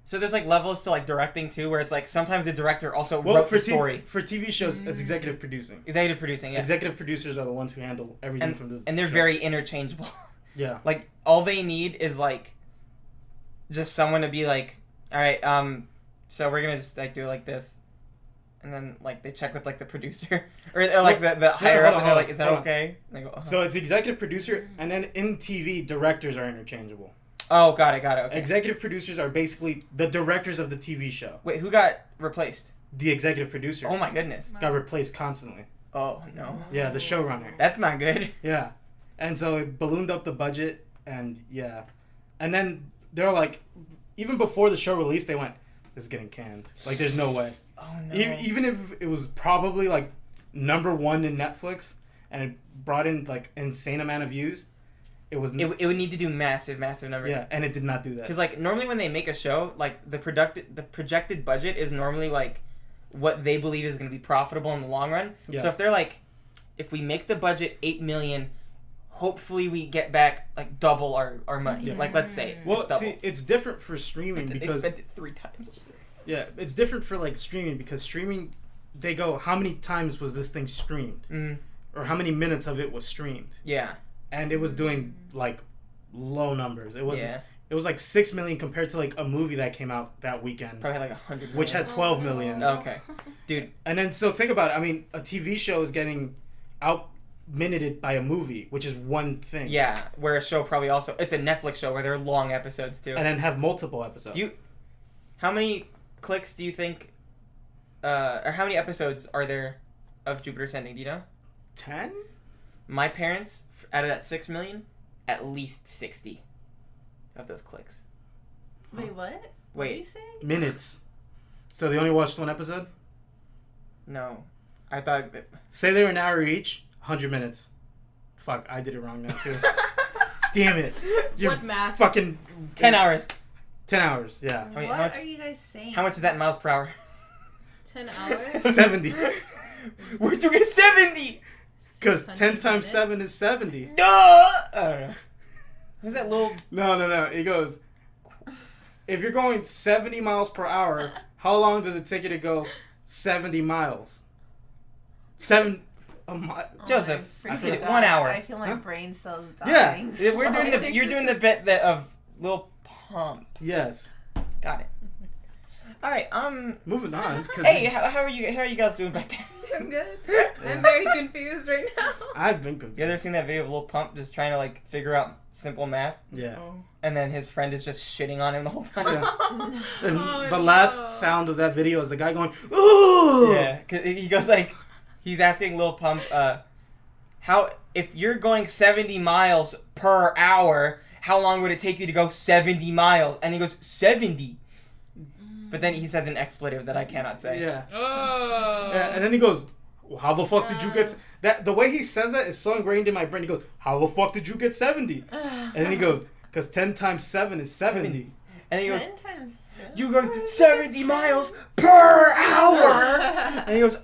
so there's like levels to like directing too where it's like sometimes the director also wrote for the story. for TV shows it's executive producing. Executive producing, yeah. Executive producers are the ones who handle everything And, from the and they're show. very interchangeable. yeah. Like all they need is like just someone to be like, all right, so we're gonna just like do it like this, and then like they check with like the producer or like the higher up, and they're like, "Is that okay?" And they go, So it's executive producer, and then in TV, directors are interchangeable. "Oh, got it. Okay." Executive producers are basically the directors of the TV show. Wait, who got replaced? The executive producer Oh my goodness. got replaced constantly. Oh no. Yeah, the showrunner. That's not good. Yeah, and so it ballooned up the budget, and yeah, and then they're like, even before the show released, they went, "This is getting canned. Like, there's no way." Oh no. Even if it was probably like #1 in Netflix, and it brought in like insane amount of views, it was It would need to do massive numbers. yeah, and it did not do that. Because like normally when they make a show, like the projected budget is normally like what they believe is going to be profitable in the long run. Yeah. So if they're like, if we make the budget $8 million, hopefully we get back like double our money. Yeah. Like let's say Well, it's double. see, it's different for streaming They because spent it 3 times. yeah, it's different for like streaming because streaming, they go, how many times was this thing streamed, or how many minutes of it was streamed, Yeah. and it was doing like low numbers. It was Yeah. it was like 6 million compared to like a movie that came out that weekend, Probably like 100. which had 12 million. Okay, dude. And then so think about it. I mean, a TV show is getting out-minuted by a movie, which is one thing. Yeah, where a show probably also it's a Netflix show where they're long episodes too. And then have multiple episodes. How many clicks do you think, or how many episodes are there of Jupiter Ascending? Do you know? 10? My parents, out of that 6 million, at least 60 of those clicks. Wait, what? Wait. What did you say? Minutes. So they only watched one episode? No, I thought. Say they were an hour each, 100 minutes. Fuck, I did it wrong now too. Damn it. You're What math? fucking 10 hours. 10 hours, yeah. Wait, What how much- are you guys saying? How much is that in miles per hour? 10 hours? 70. Where'd you get 70? Because 10 600 times 7 minutes? is 70. No! I don't know. Who's that little? No. It goes, if you're going 70 miles per hour, how long does it take you to go 70 miles? A mile. Joseph, I I feel feel 1 hour. I feel my Huh? brain cells Yeah. dying. We're doing the. You're doing the bit that of Lil Pump. Yes. Got it. All right. Moving on. 'Cause Hey, how are you? How are you guys doing back there? I'm good. I'm very confused right now. I've been confused. You ever seen that video of Lil Pump just trying to like figure out simple math, Yeah. and then his friend is just shitting on him the whole time? Yeah. And Oh, the no. last sound of that video is the guy going, ooh! Yeah, 'cause he goes like, he's asking Lil Pump, how if you're going 70 miles per hour, how long would it take you to go 70 miles? And he goes 70. But then he says an expletive that I cannot say. Yeah. Oh. Yeah, and then he goes, well, how the fuck did you get... That the way he says that is so ingrained in my brain. He goes, how the fuck did you get 70? And then he goes, because 10 times 7 is 70. And he goes, 10 times 7? you go 70 miles per hour. And he goes,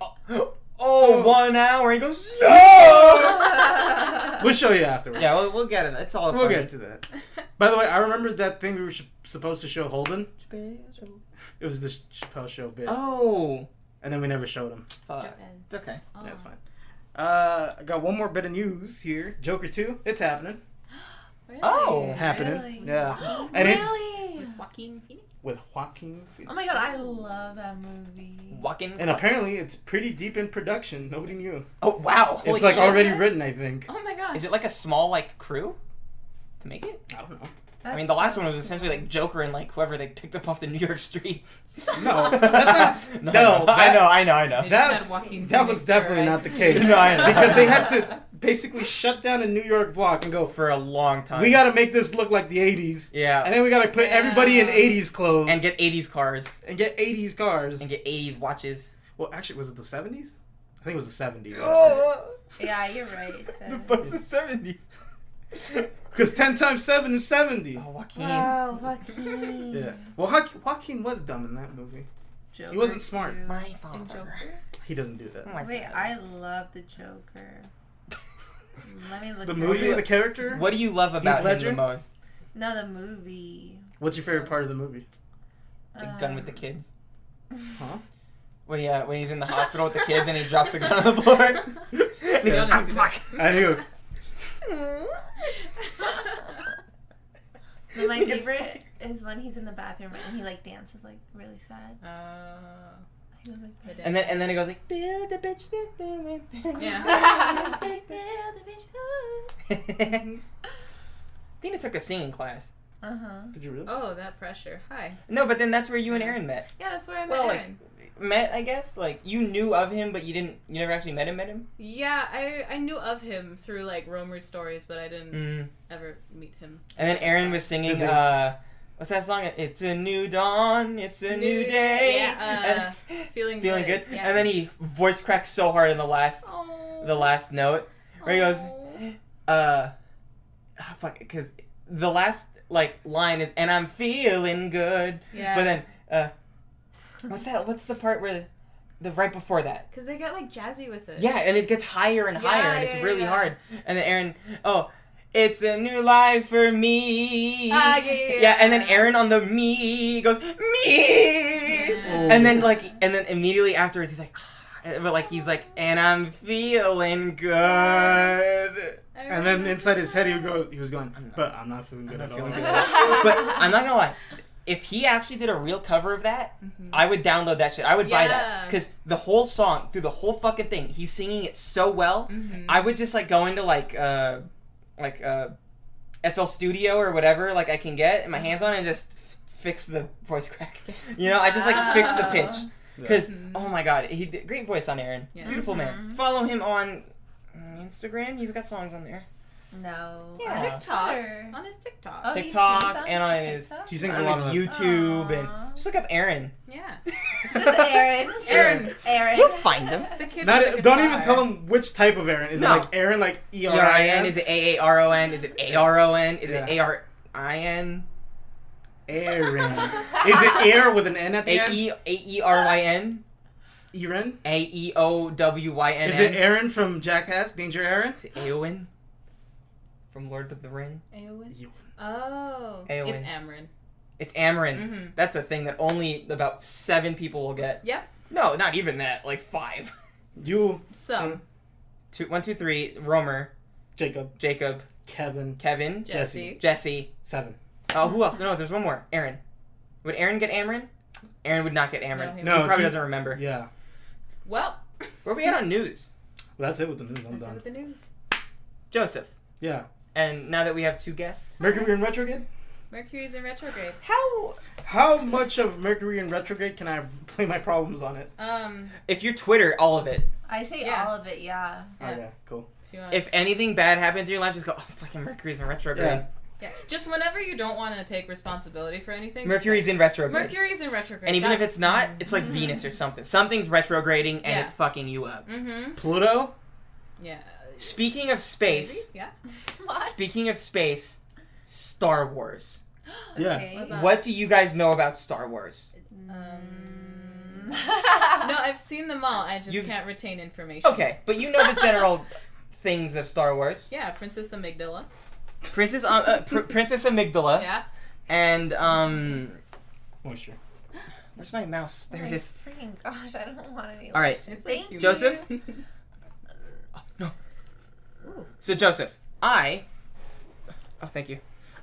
oh, 1 hour. And he goes, no. We'll show you afterwards. Yeah, we'll get it. It's all We'll funny. get to that. By the way, I remember that thing we were supposed to show Holden. It was the Chappelle Show bit. Oh. And then we never showed him. Fuck. It's okay. Oh. That's fine. I got one more bit of news here. Joker 2, it's happening. Really? Oh. Happening. Really? Yeah. And Really? With Joaquin Phoenix? it's with Joaquin Phoenix. Oh my god, I love that movie. Walking. And apparently it's pretty deep in production. Nobody knew. Oh, wow. Holy It's like shit. already written, I think. Oh my gosh. Is it like a small, like, crew to make it? I don't know. I mean, the last one was essentially like Joker and like whoever they picked up off the New York streets. No, that's not. No, I know. They just that- had Joaquin That Phoenix was definitely not the terrorized. case. No, I know. Because they had to basically shut down a New York block and go, For a long time. we gotta make this look like the 80s. Yeah. And then we gotta put everybody in Yeah. 80s clothes. And get 80s cars. And get 80s cars. And get 80s watches. Well, actually, was it the 70s? I think it was the 70s. Yeah, you're right. The 7. fuck's the 70s? Because 10 times 7 is 70. Oh, Joaquin. Wow, Joaquin. Yeah. Well, Joaquin was dumb in that movie. Joker He wasn't smart. too. My And father. Joker? He doesn't do that. Oh, my Wait, son. I love the Joker. Let me look. The it movie, up. the character? What do you love about him Ledger? the most? No, the movie. What's your favorite part of the movie? The gun with the kids. Huh? When he's in the hospital with the kids and he drops the gun on the floor. And he goes, Honestly, fuck. I knew. But my He gets favorite is when he's in the bathroom and he like dances like really sad. He was like that. And then it goes like build a bitch. Yeah. Tina took a singing class. Did you really? Oh, that pressure. Hi. No, but then that's where you and Aaron met. Yeah, that's where I met Well, Aaron. Met, I guess. Like you knew of him, but you never actually met him. Yeah, I knew of him through like Romer's stories, but I didn't ever meet him. And then Aaron was singing. What's that song? It's a new dawn. It's a new day. Yeah. Feeling good. Yeah. And then he voice cracks so hard in the last note where he goes, fuck, because the last like line is, and I'm feeling good. Yeah. But then, what's that? What's the part where the right before that? Because they get like jazzy with it. Yeah, and it gets higher and higher, and it's really yeah. hard. And then Aaron, it's a new life for me. Yeah. And then Aaron on the me goes me, and then immediately afterwards he's like, but like he's like, and I'm feeling good. And then inside his head he was going, but I'm not feeling good at all. But I'm not gonna lie. If he actually did a real cover of that, I would download that shit. I would buy that. Because the whole song, through the whole fucking thing, he's singing it so well. I would just like go into FL Studio or whatever like I can get my hands on and just fix the voice crack. You know, I just like fix the pitch. Because, oh my god, he did great voice on Aaron. Yeah. Beautiful man. Follow him on Instagram. He's got songs on there. No. Yeah. On his TikTok. Twitter. On his TikTok. Oh, he TikTok sings on and on his TikTok? She sings a on lot his of YouTube Aww. and just look up Aaron. Yeah. Just Aaron. Aaron. You'll find him. The kid Not, with the don't guitar. even tell him which type of Aaron. Is No. it like Aaron, like ERIN? ERIN? Is it AARON? Is it ARON? Is it ARIN? Aaron. Is it air with an N at the end? AERYN? Aaron? AEOWYN? Is it Aaron from Jackass? Danger Aaron? Is it Eowyn? From Lord of the Ring? Eowyn? Oh. Eowyn. It's Amryn. It's Amryn. Mm-hmm. That's a thing that only about 7 people will get. Yep. No, not even that. Like 5. You. So. 1, 2, 3. Romer. Jacob. Kevin. Jesse. 7. Oh, who else? No, there's one more. Aaron. Would Aaron get Amryn? Aaron would not get Amryn. No, he No, he probably he- doesn't remember. Yeah. Well. Where are we at on news? Well, that's it with the news. I'm That's it done. with the news. Joseph. Yeah. And now that we have 2 guests. Mercury in retrograde? Mercury's in retrograde. How much of Mercury in retrograde can I play my problems on it? If you Twitter all of it. I say Yeah. all of it, yeah. Okay, cool. If anything bad happens in your life, just go, oh, fucking Mercury's in retrograde. Yeah. Just whenever you don't want to take responsibility for anything. Mercury's just in retrograde. Mercury's in retrograde. And even if it's not, it's like Venus or something. Something's retrograding and Yeah. it's fucking you up. Mm-hmm. Pluto? Yeah. Speaking of space, Maybe? Yeah. What? speaking of space, Star Wars. Yeah. Okay. What do you guys know about Star Wars? No, I've seen them all. I just You've- can't retain information. Okay, but you know the general things of Star Wars. Yeah, Princess Amygdala. Princess Amygdala. Yeah. And Moisture. where's my mouse? There it is. Freaking gosh, I don't want any. All right. It's Thank like you. Joseph? No. Ooh. So Joseph, thank you.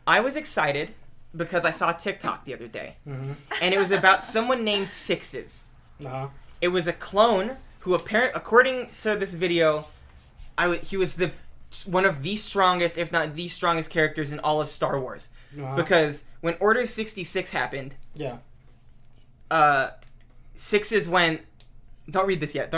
I was excited because I saw TikTok the other day, Mm-hmm. and it was about someone named Sixes. Uh-huh. It was a clone who, according to this video, he was one of the strongest, if not the strongest characters in all of Star Wars. Uh-huh. Because when Order 66 happened, Yeah. Sixes went. Don't read this yet.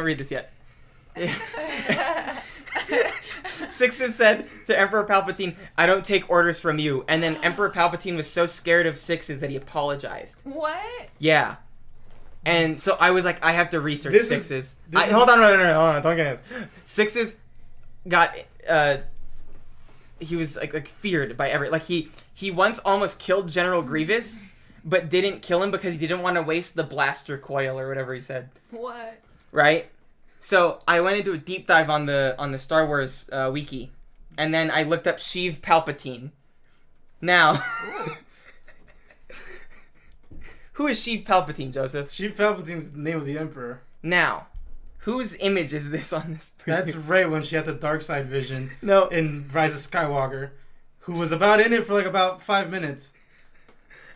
Sixes said to Emperor Palpatine, "I don't take orders from you." And then Emperor Palpatine was so scared of Sixes that he apologized. What? Yeah. And so I was like, I have to research This is- Sixes. this is- Hold on, don't get this. Sixes got he was like feared by he once almost killed General Grievous, but didn't kill him because he didn't want to waste the blaster coil or whatever he said. What? Right? So I went into a deep dive on the Star Wars wiki, and then I looked up Sheev Palpatine. Now, who is Sheev Palpatine, Joseph? Sheev Palpatine's the name of the Emperor. Now, whose image is this on this? That's Rey when she had the dark side vision No. in Rise of Skywalker, who was about in it for like about 5 minutes.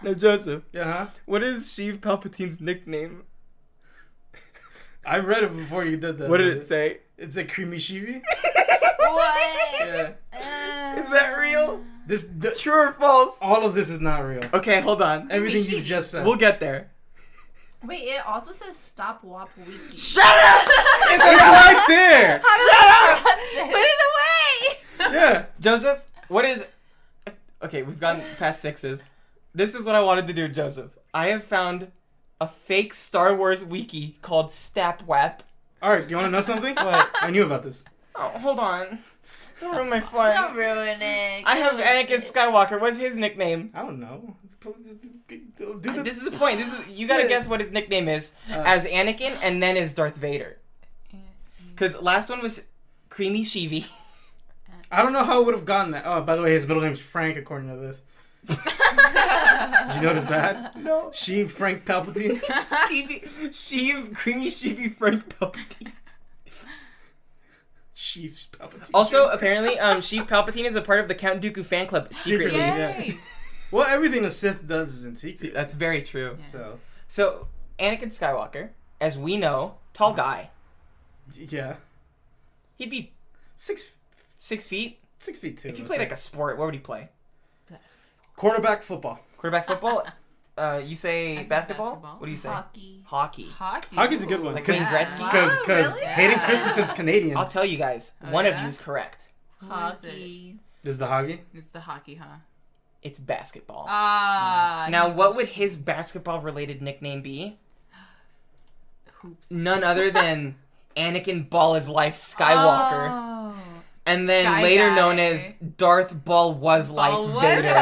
Now, Joseph, Yeah, huh? what is Sheev Palpatine's nickname? I read it before you did that. What did it say? It's a creamy shivi. What? Yeah. Is that real? True or false? All of this is not real. Okay, hold on. Everything you shivi. just said. We'll get there. Wait, it also says stop wop wiki. Shut up! It's right there. Put it away! Yeah. Joseph, what is... Okay, we've gone past sixes. This is what I wanted to do, Joseph. I have found a fake Star Wars wiki called Stapwap. Alright, you want to know something? What? I knew about this. Oh, hold on. Don't ruin my fun. Don't ruin it. I have Anakin Skywalker. What's his nickname? I don't know. This is the point. You gotta guess what his nickname is as Anakin, and then as Darth Vader. Because last one was Creamy Shivi. I don't know how it would have gotten that. Oh, by the way, his middle name's Frank, according to this. Did you notice that? No. Sheev Frank Palpatine. Sheev, Creamy Shivi, Frank Palpatine. Sheev Palpatine. Also, apparently, Sheev Palpatine is a part of the Count Dooku fan club secretly. Yeah. Well, everything a Sith does is in secret. That's very true. Yeah. So, Anakin Skywalker, as we know, tall guy. yeah. He'd be 6 feet. 6 feet 2. If he played like a sport, what would he play? quarterback football. Quarterback football? You say I said basketball? basketball. What do you say? Hockey. Hockey. Hockey. Hockey's a good one. Like Because Wayne Gretzky? Wow, really? Hayden Christensen's Canadian. I'll tell you guys, Oh, one of yeah? you is correct. Hockey. This is the hockey? It's the hockey, huh? It's basketball. Ah. Now, what would his basketball-related nickname be? Hoops. None other than Anakin Ball is Life Skywalker. Oh. And then Sky later Guy. known as Darth Ball Was Life Ball was- Vader.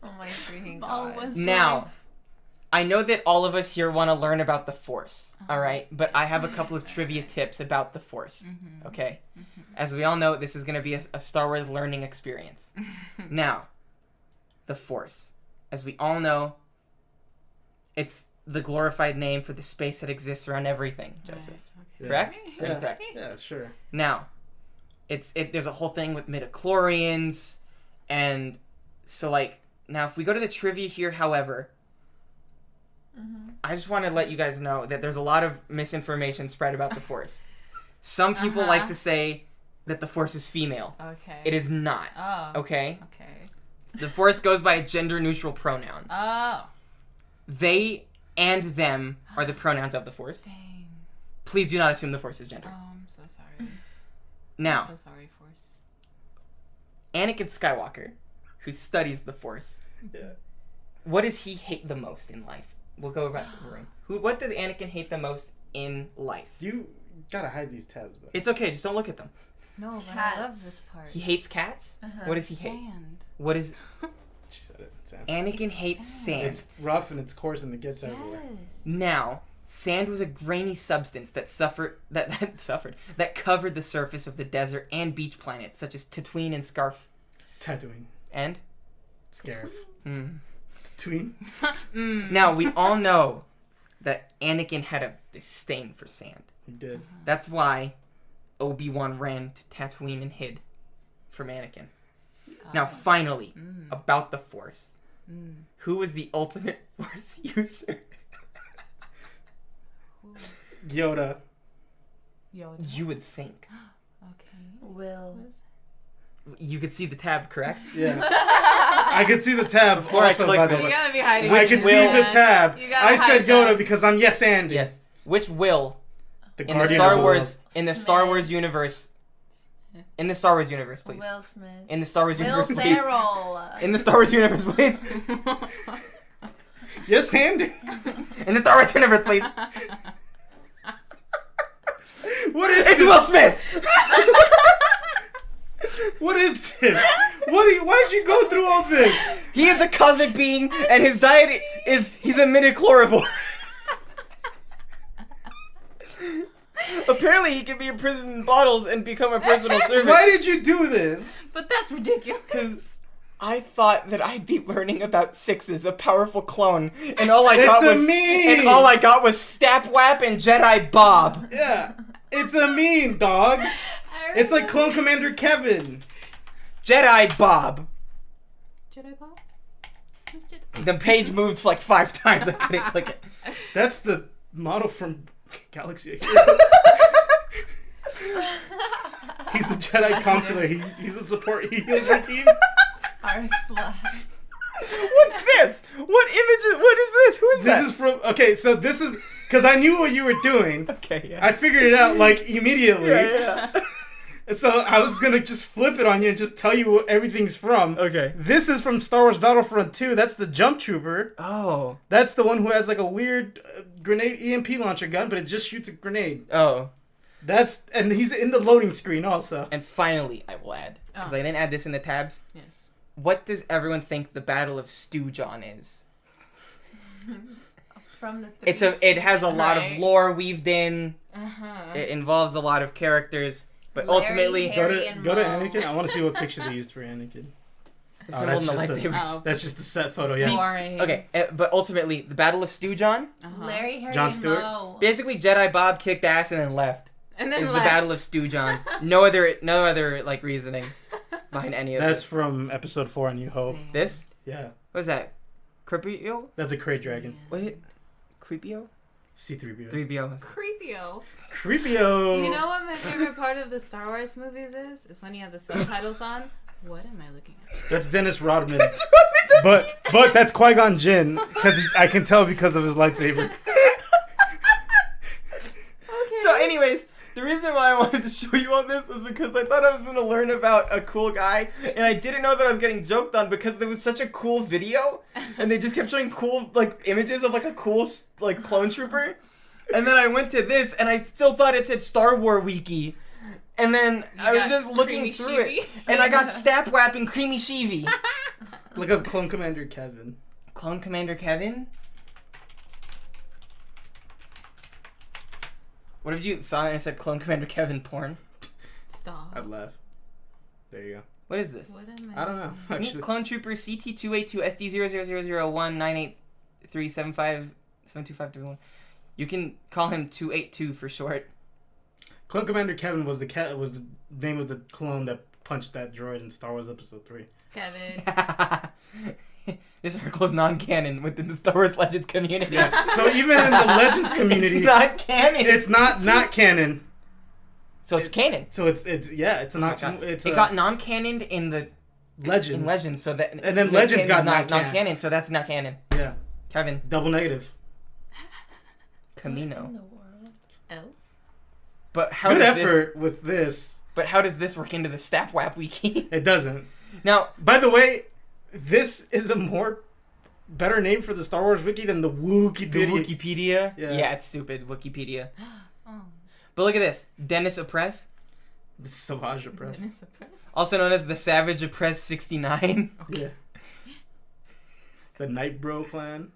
Oh my freaking Ball god. was Now, life. I know that all of us here want to learn about the Force, alright? But I have a couple of trivia tips about the Force, okay? As we all know, this is going to be a Star Wars learning experience. Now, the Force. As we all know, it's the glorified name for the space that exists around everything, Joseph. Right, okay. Correct? Yeah. Incorrect. Yeah, sure. Now, there's a whole thing with midichlorians, and so like now if we go to the trivia here, however, I just want to let you guys know that there's a lot of misinformation spread about the Force. Some people like to say that the Force is female. Okay. It is not. Oh. Okay? Okay. The Force goes by a gender-neutral pronoun. Oh. They and them are the pronouns of the Force. Dang. Please do not assume the Force is gender. Oh, I'm so sorry. Now, I'm so sorry, Force. Anakin Skywalker, who studies the Force, Yeah. what does he hate the most in life? We'll go around the room. What does Anakin hate the most in life? You gotta hide these tabs, but It's okay, just don't look at them. No, but I Cats. love this part. He hates cats? What does he hate? Sand. What is... she said it. Sam. Anakin It's hates sand. It's rough and it's coarse and it gets everywhere. Yes. Now, sand was a grainy substance that that covered the surface of the desert and beach planets, such as Tatooine and Scarf. Tatooine. And? Scarif. Hmm. Tatooine. Now, we all know that Anakin had a disdain for sand. He did. That's why Obi-Wan ran to Tatooine and hid from Anakin. Now, finally, about the Force. Who was the ultimate Force user? Yoda. Yoda. You would think. Okay. Will. You could see the tab, correct? Yeah. I could see the tab Before I also, click by the this. You way. gotta be hiding. I Which could see will- the tab. You gotta I said hide Yoda that. because I'm yes Andy. Yes. Which will The in the guardian Star of the Wars world. Star Wars universe? In the Star Wars universe, please. Will Smith. In the Star Wars Will universe, please. Ferrell. In the Star Wars universe, please. Yes Andy. In the Star Wars universe, please. What is It's this? Will Smith. What is this? Why'd you go through all this? He is a cosmic being, and his diet he's a midichlorivore. Apparently, he can be imprisoned in bottles and become a personal servant. Why did you do this? But that's ridiculous. Because I thought that I'd be learning about Sixes, a powerful clone, and all I got was Stapwap and Jedi Bob. Yeah. It's a meme, dog. It's like Clone Commander Kevin. Jedi Bob. Jedi Bob? Who's Jedi? The page moved like 5 times. I couldn't click it. That's the model from Galaxy of Heroes. He's the Jedi Consular. He's a support. He heals your team. Arek slash. What's this? What image? What is this? Who is that? This is from. Okay, so this is because I knew what you were doing. Okay, yeah. I figured it out like immediately. Yeah. And so I was gonna just flip it on you and just tell you what everything's from. Okay. This is from Star Wars Battlefront 2. That's the Jump Trooper. Oh. That's the one who has like a weird grenade EMP launcher gun, but it just shoots a grenade. Oh. And he's in the loading screen also. And finally, I will add, because I didn't add this in the tabs. Yes. What does everyone think the Battle of Stewjon is? From the It has a lot of Right. lore weaved in. Uh-huh. It involves a lot of characters, but Larry, ultimately, Harry, Go to Mo. Anakin. I want to see what picture they used for Anakin. There's Oh, no that's holding the just the- lightsaber. Oh. That's just the set photo. Yeah. See, Boring. Okay, but ultimately, the Battle of Stewjon, Uh-huh. Larry, Harry, Jon and Stewart? Mo. basically Jedi Bob kicked ass and then left. And then Is the left. Battle of Stewjon. No other like reasoning behind any of That's this. from Episode 4 on New Hope. Same. This? Yeah. What is that? Creepio? That's a Krayt Dragon. What? Creepio? C-3PO. 3BO. Creepio. Creepio. You know what my favorite part of the Star Wars movies is? Is when you have the subtitles on. What am I looking at? That's Dennis Rodman. but that's Qui-Gon Jinn because I can tell because of his lightsaber. Okay. So, anyways, the reason why I wanted to show you all this was because I thought I was going to learn about a cool guy, and I didn't know that I was getting joked on because there was such a cool video, and they just kept showing cool, like, images of, like, a cool, like, clone trooper. And then I went to this, and I still thought it said Star Wars Wiki. And then I was got just looking Creamy through it, Sheevy. and I got Stap Wap and Creamy Sheevy. Look up Clone Commander Kevin. Clone Commander Kevin? What if you saw it and it said Clone Commander Kevin porn? Stop. I'd laugh. There you go. What is this? What am I don't know. Meet Actually, Clone Trooper CT282SD000198375725531. You can call him 282 for short. Clone Commander Kevin was the name of the clone that punched that droid in Star Wars Episode 3. Kevin. This article is non-canon within the Star Wars Legends community. So even in the Legends community, It's not canon. it's not canon. So it's canon. So it's a not. God. It's It a got non-canoned in the Legends. in Legends, so that And then Legends got not non-canon. canon, so that's not canon. Yeah. Kevin Double negative. Camino. L. But how Good does effort with this. this? But how does this work into the Stap Wap wiki? It doesn't. Now, By the way, this is a better name for the Star Wars wiki than the the Wikipedia. Wikipedia. Yeah. Yeah, it's stupid. Wikipedia. Oh. But look at this. Dennis Oppress, The Savage Press. Dennis Oppress. also known as the Savage Oppress 69. Yeah. The Night Bro clan.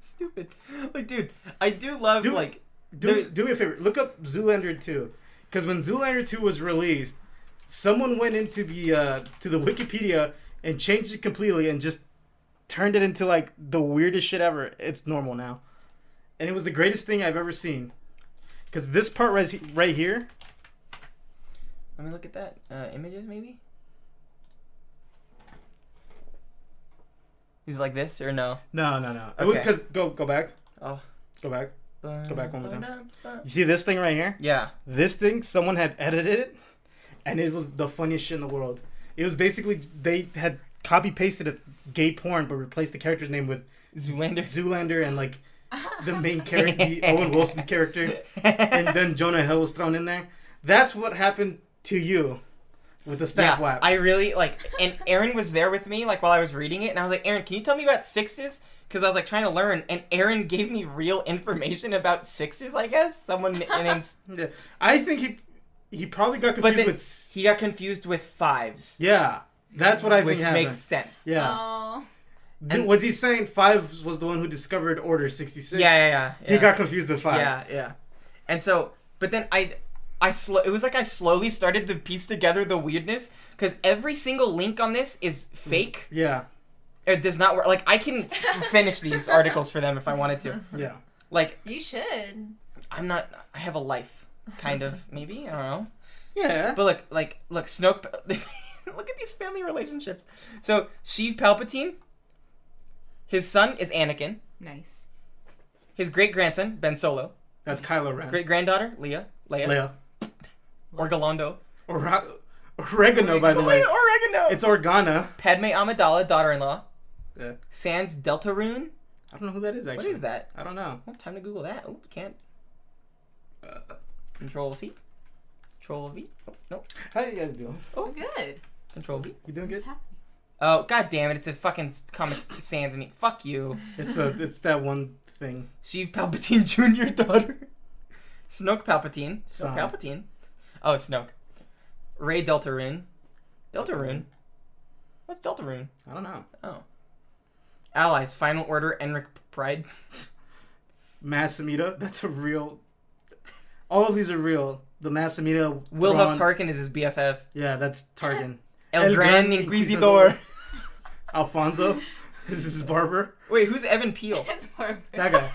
Stupid. Like, dude, I do love, Dude. like... Do me a favor. Look up Zoolander 2. Because when Zoolander 2 was released, someone went into the to the Wikipedia and changed it completely and just turned it into like the weirdest shit ever. It's normal now. And it was the greatest thing I've ever seen. Because this part right here. Let me look at that. Images, maybe? Is it like this, or no? No. It was Okay. because go back. Oh. Go back. Go back one more time. You see this thing right here? Yeah. This thing, someone had edited it, and it was the funniest shit in the world. It was basically, they had copy-pasted a gay porn, but replaced the character's name with Zoolander. Zoolander and, like, the main character, the Owen Wilson character, and then Jonah Hill was thrown in there. That's what happened to you with the Stap Wap. I really, like, and Aaron was there with me, like, while I was reading it, and I was like, Aaron, can you tell me about sixes? Because I was, like, trying to learn, and Aaron gave me real information about sixes, I guess. Someone named... Yeah. I think he probably got But confused then with... he got confused with fives. Yeah. That's what I Which think happened. makes sense. Yeah. Oh. And- Was he saying 5 was the one who discovered Order 66? Yeah. He got confused with 5. Yeah. And so, but then it was like I slowly started to piece together the weirdness, because every single link on this is fake. Yeah. It does not work. Like, I can finish these articles for them if I wanted to. Yeah. Like, You should. I have a life, kind of, maybe, I don't know. Yeah. But look, Snoke, Look at these family relationships. So, Sheev Palpatine, his son is Anakin. Nice. His great-grandson, Ben Solo. That's Kylo Ren. Great-granddaughter, Leia. Leia. Orgalondo. Oregano, by the way. Oregano. It's Organa. Padme Amidala, daughter-in-law. Yeah. Sans Deltarune. I don't know who that is, actually. What is that? I don't know. Oh, time to Google that. Oh, can't. Control C. Control V. Oh, no. How you guys doing? Oh, good. Control V. You doing good? Oh, god damn it. It's a fucking Comic Sans me. Fuck you. It's that one thing. Sheev Palpatine Jr. daughter. Snoke Palpatine. Snoke Son. Palpatine. Oh, Snoke. Rey Deltarune. Deltarune? What's Deltarune? I don't know. Oh. Allies. Final Order. Enric Pride. Masamita. That's a real... All of these are real. The Masamita... Wilhuff Tarkin is his BFF. Yeah, that's Tarkin. El Gran Inquisidor. Alfonso. This is his barber. Wait, who's Evan Peel? It's Barbara. That guy.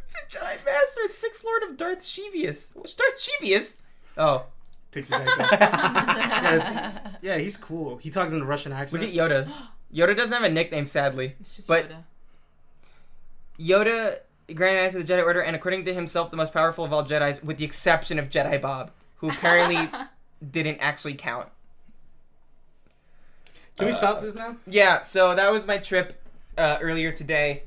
He's a Jedi Master, Sixth Lord of Darth Sheevius. What's Darth Sheevius? Oh. Takes your back. Yeah, he's cool. He talks in a Russian accent. Look at Yoda. Yoda doesn't have a nickname, sadly. It's just But- Yoda. Yoda, Grand Knight of the Jedi Order, and according to himself, the most powerful of all Jedis, with the exception of Jedi Bob, who apparently didn't actually count. Can we stop this now? Yeah, so that was my trip earlier today,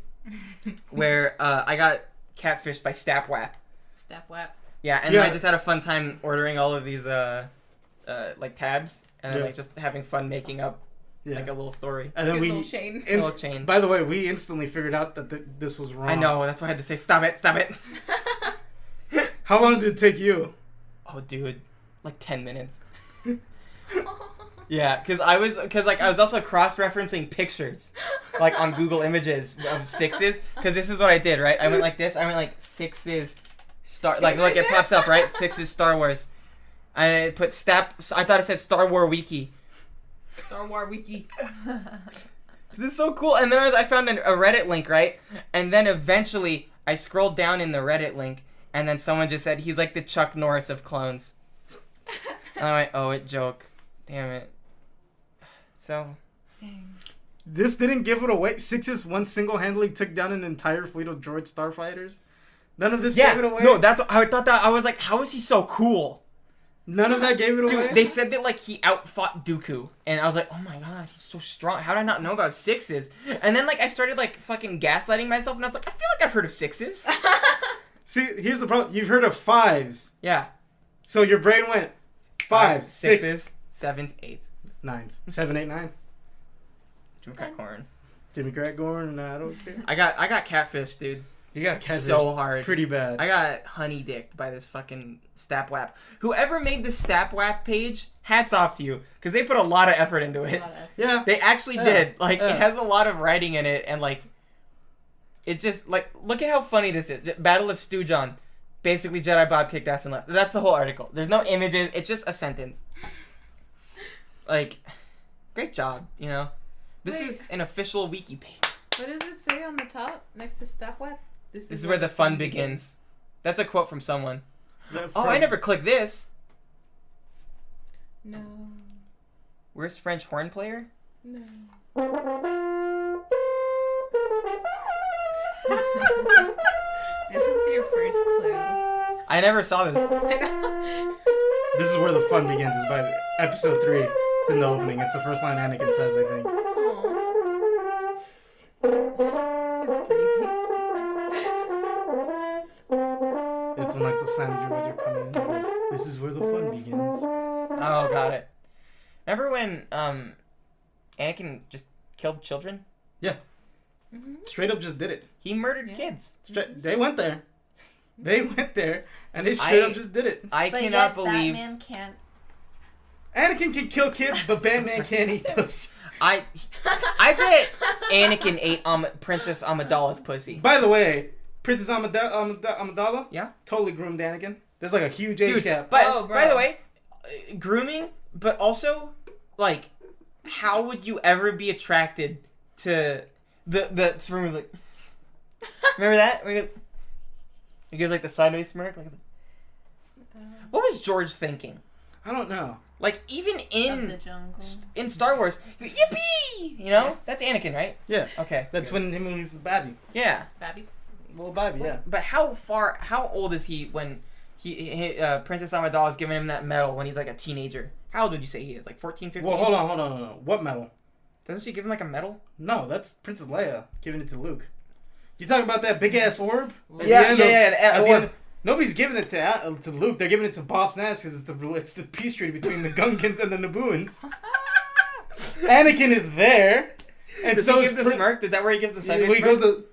where I got catfished by Stapwap. Step whap. Yeah, and Yeah. I just had a fun time ordering all of these like tabs, and then Yeah. like just having fun making up Yeah. like a little story. And then Good we... little Shane. Little chain. By the way, we instantly figured out that this was wrong. I know, that's why I had to say stop it, stop it. How long did it take you? Oh, dude, like 10 minutes. Yeah, because I was also cross-referencing pictures, like on Google Images of sixes. Because this is what I did, right? I went like this. I went like sixes, like it pops up, right? Sixes Star Wars. And I put I thought it said Star Wars Wiki. Star Wars Wiki. This is so cool. And then I found a Reddit link, right? And then eventually I scrolled down in the Reddit link, and then someone just said he's like the Chuck Norris of clones. And I went, oh, it joke. Damn it. So. Dang. This didn't give it away. Sixes one single-handedly took down an entire fleet of droid starfighters. None of this gave it away. No, that's what I thought. I was like, how is he so cool? None of that gave it away. Dude, they said that like he outfought Dooku, and I was like, oh my god, he's so strong. How did I not know about sixes? And then like I started like fucking gaslighting myself, and I was like, I feel like I've heard of sixes. See, here's the problem. You've heard of fives, Yeah. so your brain went fives, sixes, six, sevens, eights. nines, 7, 8, 9. Jimmy Crack Corn. Jimmy Crack Gorn, I don't care. I got catfish, dude. You got catfished So hard. pretty bad. I got honey dicked by this fucking Stapwap. Whoever made the Stapwap page, hats off to you, because they put a lot of effort into it. Yeah. They actually Yeah, did. Like, yeah. it has a lot of writing in it, and like, it just like look at how funny this is. Battle of Stoojon. Basically, Jedi Bob kicked ass and left. That's the whole article. There's no images. It's just a sentence. Like, great job. You know, this Wait. is an official wiki page. What does it say on the top next to Step whap? This is where the fun begins. That's a quote from someone. From- Oh, I never clicked this. No. Where's French horn player? No. This is your first clue. I never saw this. This is where the fun begins. Is by episode 3. It's in the opening. It's the first line Anakin says, I think. It's pretty. It's when like the sound droids are coming in. It goes, this is where the fun begins. Oh, got it. Remember when Anakin just killed children? Yeah. Mm-hmm. Straight up just did it. He murdered Yeah. kids. They went there. They went there, and they straight I- up just did it. I But cannot yet believe Batman can't. Anakin can kill kids, but Batman can't eat pussy. I bet Anakin ate Princess Amidala's pussy. By the way, Princess Amidala, Yeah, totally groomed Anakin. There's like a huge age dude. gap. But Oh, bro. by the way, grooming, but also like, how would you ever be attracted to the remember like, remember that? Where he goes like the sideways smirk. Like, what was George thinking? I don't know. Like even Of in the jungle. in Star Wars, yippee! You know, Yes. that's Anakin, right? Yeah. Okay. That's good. when him and his Babby. Yeah. Babby. Little Babby, yeah. But how old is he when Princess Amidala is giving him that medal when he's like a teenager? How old would you say he is? Like 14, 15? Well, hold on. What medal? Doesn't she give him like a medal? No, that's Princess Leia giving it to Luke. You talking about that big ass orb? At Yeah, the end yeah, of- the at the orb. end- Nobody's giving it to Luke. They're giving it to Boss Nass because it's the peace treaty between the Gungans and the Nabooans. Anakin is there, and Does so he is give the smirk? Is that where he gives the second He smirk? goes to,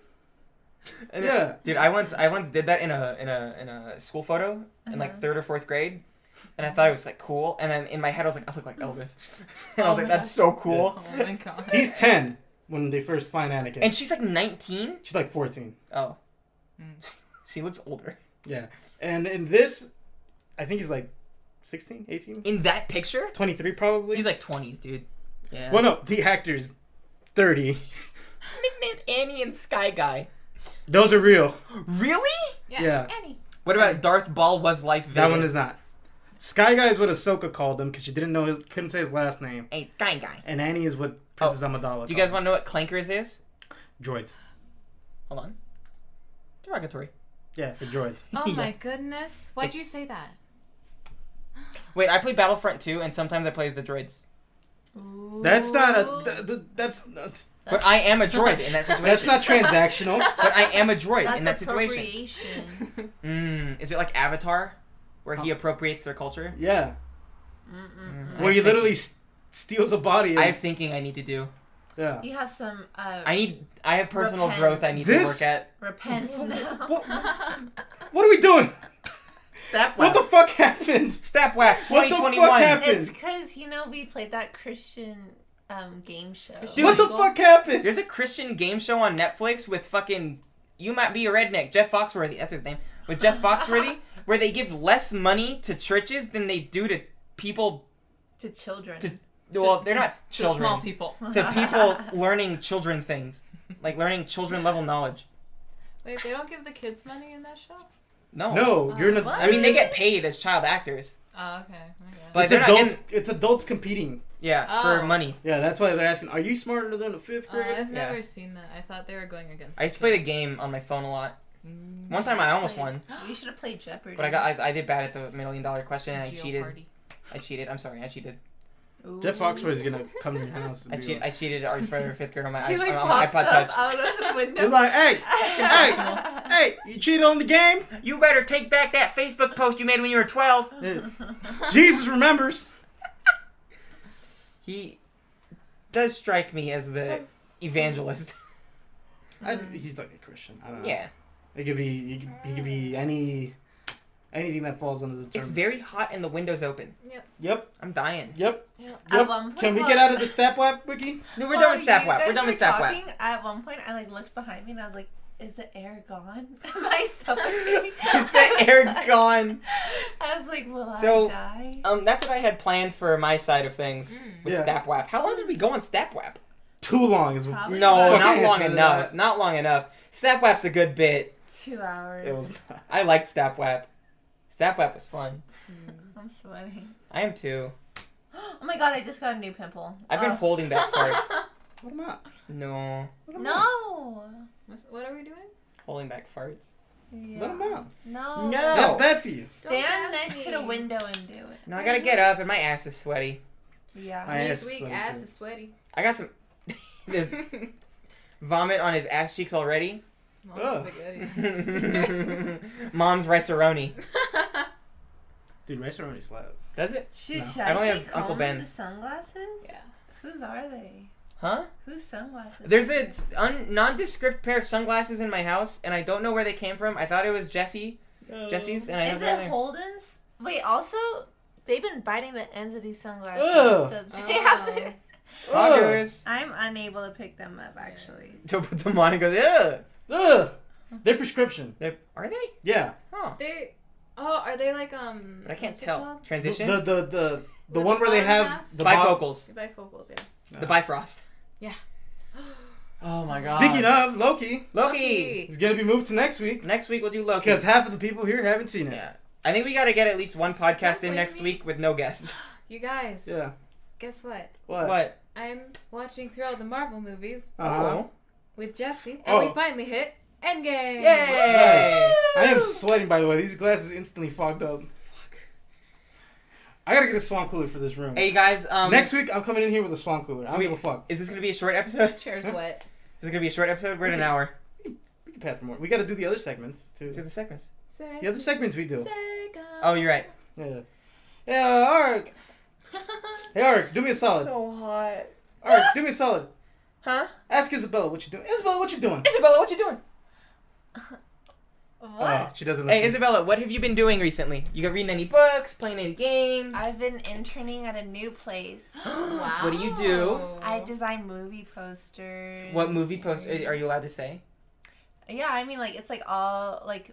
And yeah. then, dude, I once did that in a school photo in like 3rd or 4th grade, and I thought it was like cool. And then in my head I was like, I look like Elvis, and I was Oh like, my that's gosh. so cool. Oh my god. He's 10 when they first find Anakin. And she's like 19. She's like 14. Oh, Mm. she looks older. Yeah. And in this, I think he's like 16, 18, In that picture, 23 probably. he's like 20s, dude. Yeah. Well, no, the actor's 30. Nicknamed Annie and Sky Guy. Those are real. Really? Yeah. Annie. What about Darth Ball was life Vader? That one is not. Sky Guy is what Ahsoka called him because she couldn't say his last name. Hey, Sky Guy. And Annie is what Princess Amidala. Do you guys want to know what Clankers is? droids? Hold on. Derogatory. Yeah, for droids. Oh Yeah. my goodness. Why'd It's- you say that? Wait, I play Battlefront 2, and sometimes I play as the droids. That's not a. That's But I am a droid in that situation. that's not transactional. But I am a droid That's in that situation. appropriation. Is it like Avatar, where he appropriates their culture? Yeah, Mm-mm. where he literally steals a body. I have thinking I need to do. Yeah. You have some. I have personal Repent. growth I need to This- work at. Repent now. What are we doing? Stap What the fuck happened? Stap Wap What the fuck 2021. happened? It's because we played that Christian game show. Dude. What the fuck happened? There's a Christian game show on Netflix with fucking You Might Be a Redneck, Jeff Foxworthy. That's his name. With Jeff Foxworthy, where they give less money to churches than they do to people. To children. To- Well, they're not To children. small people. To people learning children things, like learning children level knowledge. Wait, they don't give the kids money in that show? No. No, you're in a. What? I mean, they get paid as child actors. Oh, okay. But It's they're not adults. in- It's adults competing. Yeah, for Oh. money. Yeah, that's why they're asking. Are you smarter than a fifth grader? I've Yeah. never seen that. I thought they were going against I used to play the kids. game on my phone a lot. Mm. One time I almost won, You should have played Jeopardy. but I did bad at the $1 million question and I cheated. Geopardy. I cheated. I'm sorry, I cheated. Jeff Foxworthy is gonna come to your house. And I cheated at Art Spider 5th grade on my, He like on my pops iPod up Touch. out of the window. He's like, hey, you cheated on the game? You better take back that Facebook post you made when you were 12. Jesus remembers. He does strike me as the evangelist. He's like a Christian. I don't know. Yeah. It could be. He could be anything that falls under the term. It's very hot and the window's open. Yep. I'm dying. Yep. At one point, Can we get out of the Stapwap wiki? No, we're done with Stap you Wap. We're guys done with were Stap Wap. talking, at one point, I looked behind me and I was like, "Is the air gone? Am I suffocating? Is the air gone?" I was like, "Will So, I die?" That's what I had planned for my side of things with Yeah. Stap Wap. How long did we go on Stap Wap? Too long is Probably No, about not Fucking long answer enough. that. Not long enough. Stap Wap's a good bit. 2 hours. It was- I liked Stap Wap. Stap Wap was fun. I'm sweating. I am too. Oh my god! I just got a new pimple. I've been Ugh. holding back farts. What am I? No. No. What are we doing? Holding back farts. Yeah. Let him out. No. No. That's bad for you. Stand Don't ask next to me. the window and do it. No, I gotta get up and my ass is sweaty. Yeah. My ass Knees is weak, sweaty, ass too. is sweaty. I got some. There's vomit on his ass cheeks already. Mom's Ugh. spaghetti. Mom's rice-a-roni. Dude, rice already slapped. Does it? Shoot, No. should I only I have take Uncle home Ben's. the sunglasses? Yeah. Whose are they? Huh? Whose sunglasses? There's a nondescript pair of sunglasses in my house, and I don't know where they came from. I thought it was Jesse's, and I Is know it Holden's? Wait, also, they've been biting the ends of these sunglasses. Ugh. So they have Oh. to... Poggers. I'm unable to pick them up, actually. Joe puts them on and goes, ugh. Ugh. They're prescription. Are they? Yeah. Huh. They. Oh, are they like But I can't what's it tell. called? Transition? The With one the where they bottom have half? the Bifocals. Bifocals, yeah. The Bifrost. Yeah. Oh my god. Speaking of Loki, Loki. it's gonna be moved to next week Next week we'll do Loki. because half of the people here haven't seen it. Yeah. I think we gotta get at least one podcast Don't in blame next me. week with no guests. You guys. Yeah. Guess what? What? I'm watching through all the Marvel movies Uh-huh. with Jesse, and Oh. we finally hit Endgame. Yay! I am sweating, by the way. These glasses instantly fogged up. Fuck. I gotta get a swan cooler for this room. Hey guys, Next week, I'm coming in here with a swan cooler. I don't give a fuck. is this gonna be a short episode? Chair's wet. Is it gonna be a short episode? We're at an hour. We can pad for more. We gotta do the other segments, too. Let's do the segments. The other segments we do. Sega. Oh, you're right. Yeah. Yeah, Arek. Hey, Arek, do me a solid. So hot. Arek, do me a solid. Huh? Ask Isabella what you doing. Isabella, what you doing? Isabella, what you doing? What? She doesn't listen. Hey, Isabella, what have you been doing recently? You got reading any books? Playing any games? I've been interning at a new place. Wow. What do you do? I design movie posters. What movie post are you allowed to say? Yeah, I mean, like, it's like all, like,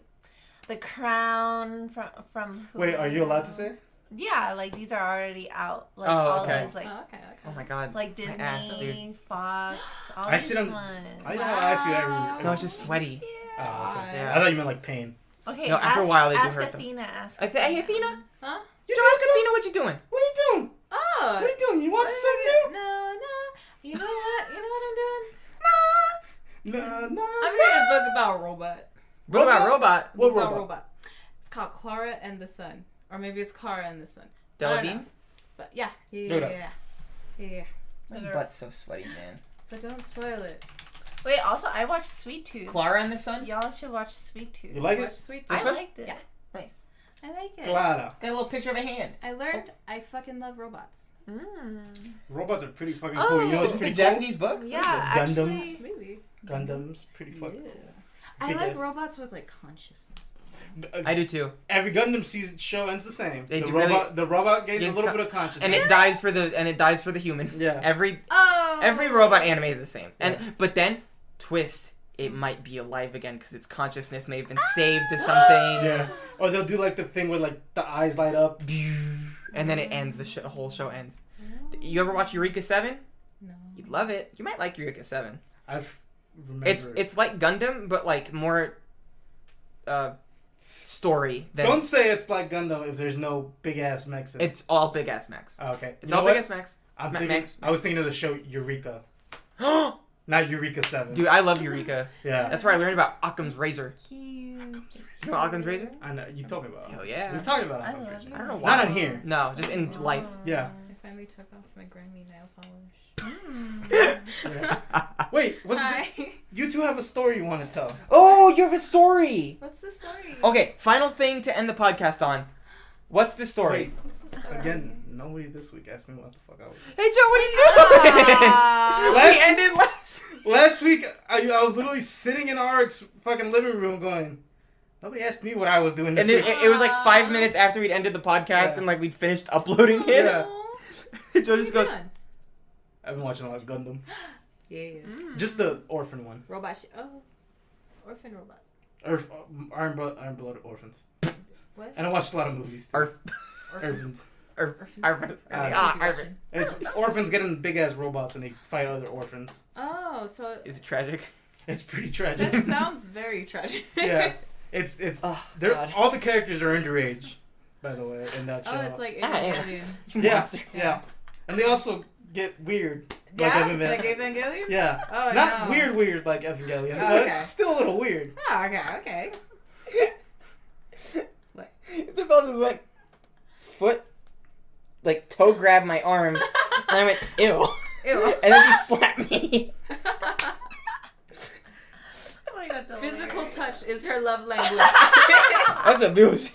The Crown from Wait, are you allowed to say? Yeah, like, these are already out. Like, Oh, all okay. these, like, Oh, okay. Oh my god. like My Disney, ass, dude. Fox, all I these sit on- ones. I know how I feel every. No, it's just sweaty. Oh, okay. Yeah. I thought you meant like pain. Okay, No, after a while, they do ask hurt them. Athena, ask Hey, Athena? Huh? You Joe, ask Athena what you doing. What are you doing? Oh. What are you doing? You watching something No. You know what? I'm doing? new? No. I'm reading a book about a robot. What about Robot? What About robot? It's called Clara and the Sun. Or maybe it's Clara and the Sun. I don't know. Delevingne? But yeah. Look it up. Yeah. My butt's so sweaty, man. But don't spoil it. Wait, also, I watched Sweet Tooth. Clara and the Sun? Y'all should watch Sweet Tooth. You like Watch it? Sweet I Tooth. one? liked it. Yeah. Nice. I like it. Clara. Got a little picture of a hand. I learned I fucking love robots. Mm. Robots are pretty fucking Oh. cool. You know Is what's this a pretty cool? Japanese book? Yeah, Gundams. actually. Maybe. Gundams, pretty fucking Yeah. cool. I Big like ass. robots with like consciousness. I do too. Every Gundam season show ends the same. They the do robot gains a Gains little con- bit of consciousness. And it dies for the human. Yeah. Every Oh. robot anime is the same. Yeah. But then twist, it might be alive again because its consciousness may have been saved to something. Yeah. Or they'll do like the thing where like the eyes light up. And then it ends. The whole show ends. You ever watch Eureka 7? No. You'd love it. You might like Eureka 7. I've remember. It's like Gundam, but like more story than. Don't say it's like Gundam if there's no big ass mechs. In it. It's all big ass mechs. Oh, okay. It's You all know big what? ass mechs. I'm Ma- thinking. mechs. I was thinking of the show Eureka, not Eureka 7. Dude, I love Eureka. Yeah. That's where I learned about Occam's razor. Cute. You know Occam's razor? I know you told me about. Hell it. yeah. We've talked about I it. love on you. I don't know why. Not on here. No, just in life. Yeah. I finally took off my grimy nail polish. Yeah. Wait, what's the, Hi. you two have a story you want to tell? Oh, you have a story. What's the story? Okay, final thing to end the podcast on. What's the story? What's the story? Again, nobody this week asked me what the fuck I was. Hey Joe, what are you doing? Last- We ended last. Last week, I was literally sitting in Arek's fucking living room going, nobody asked me what I was doing this And week. it was like 5 minutes after we'd ended the podcast Yeah. and like we'd finished uploading it. Yeah. Joe just goes, I've been watching a lot of Gundam. Yeah. Just the orphan one. Robot. Orphan robot. Or Iron Blooded Orphans. What? And I watched a lot of movies. Too. Arf. Orphans. Arf. Watching. It's orphans getting big ass robots and they fight other orphans. Oh, so Is it tragic? It's pretty tragic. that sounds very tragic. Yeah. It's Oh, they're God. all the characters are underage, by the way, in that show. Oh, it's like Ah, yeah. Evangelion. You yeah, monster. yeah. And they also get weird. Yeah, Evan- like Evangelion. Yeah. Oh, Not no. weird like Evangelion, Oh, but okay. still a little weird. Oh, okay. Isabel just went foot, like toe grabbed my arm, and I went ew, Ew. and then he slapped me. Oh my god, don't Physical worry. touch is her love language. That's abuse.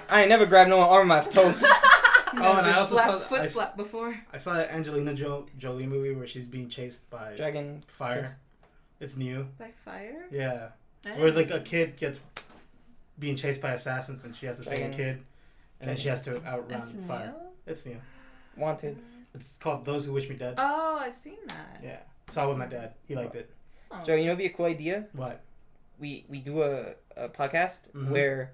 I ain't never grabbed no one arm my toes. Oh, and I also saw foot slap before. I saw that Angelina Jolie movie where she's being chased by Dragon fire. Yes. It's new. By fire? Yeah. I Where didn't- like a kid gets being chased by assassins and she has to save a Dragon. kid, and then she has to outrun That's fire. new? It's new. Wanted. It's called Those Who Wish Me Dead. Oh, I've seen that. Yeah. Saw it with my dad. He liked it. Oh. Joe, you know, it'd be a cool idea. What? We do a podcast Mhm. where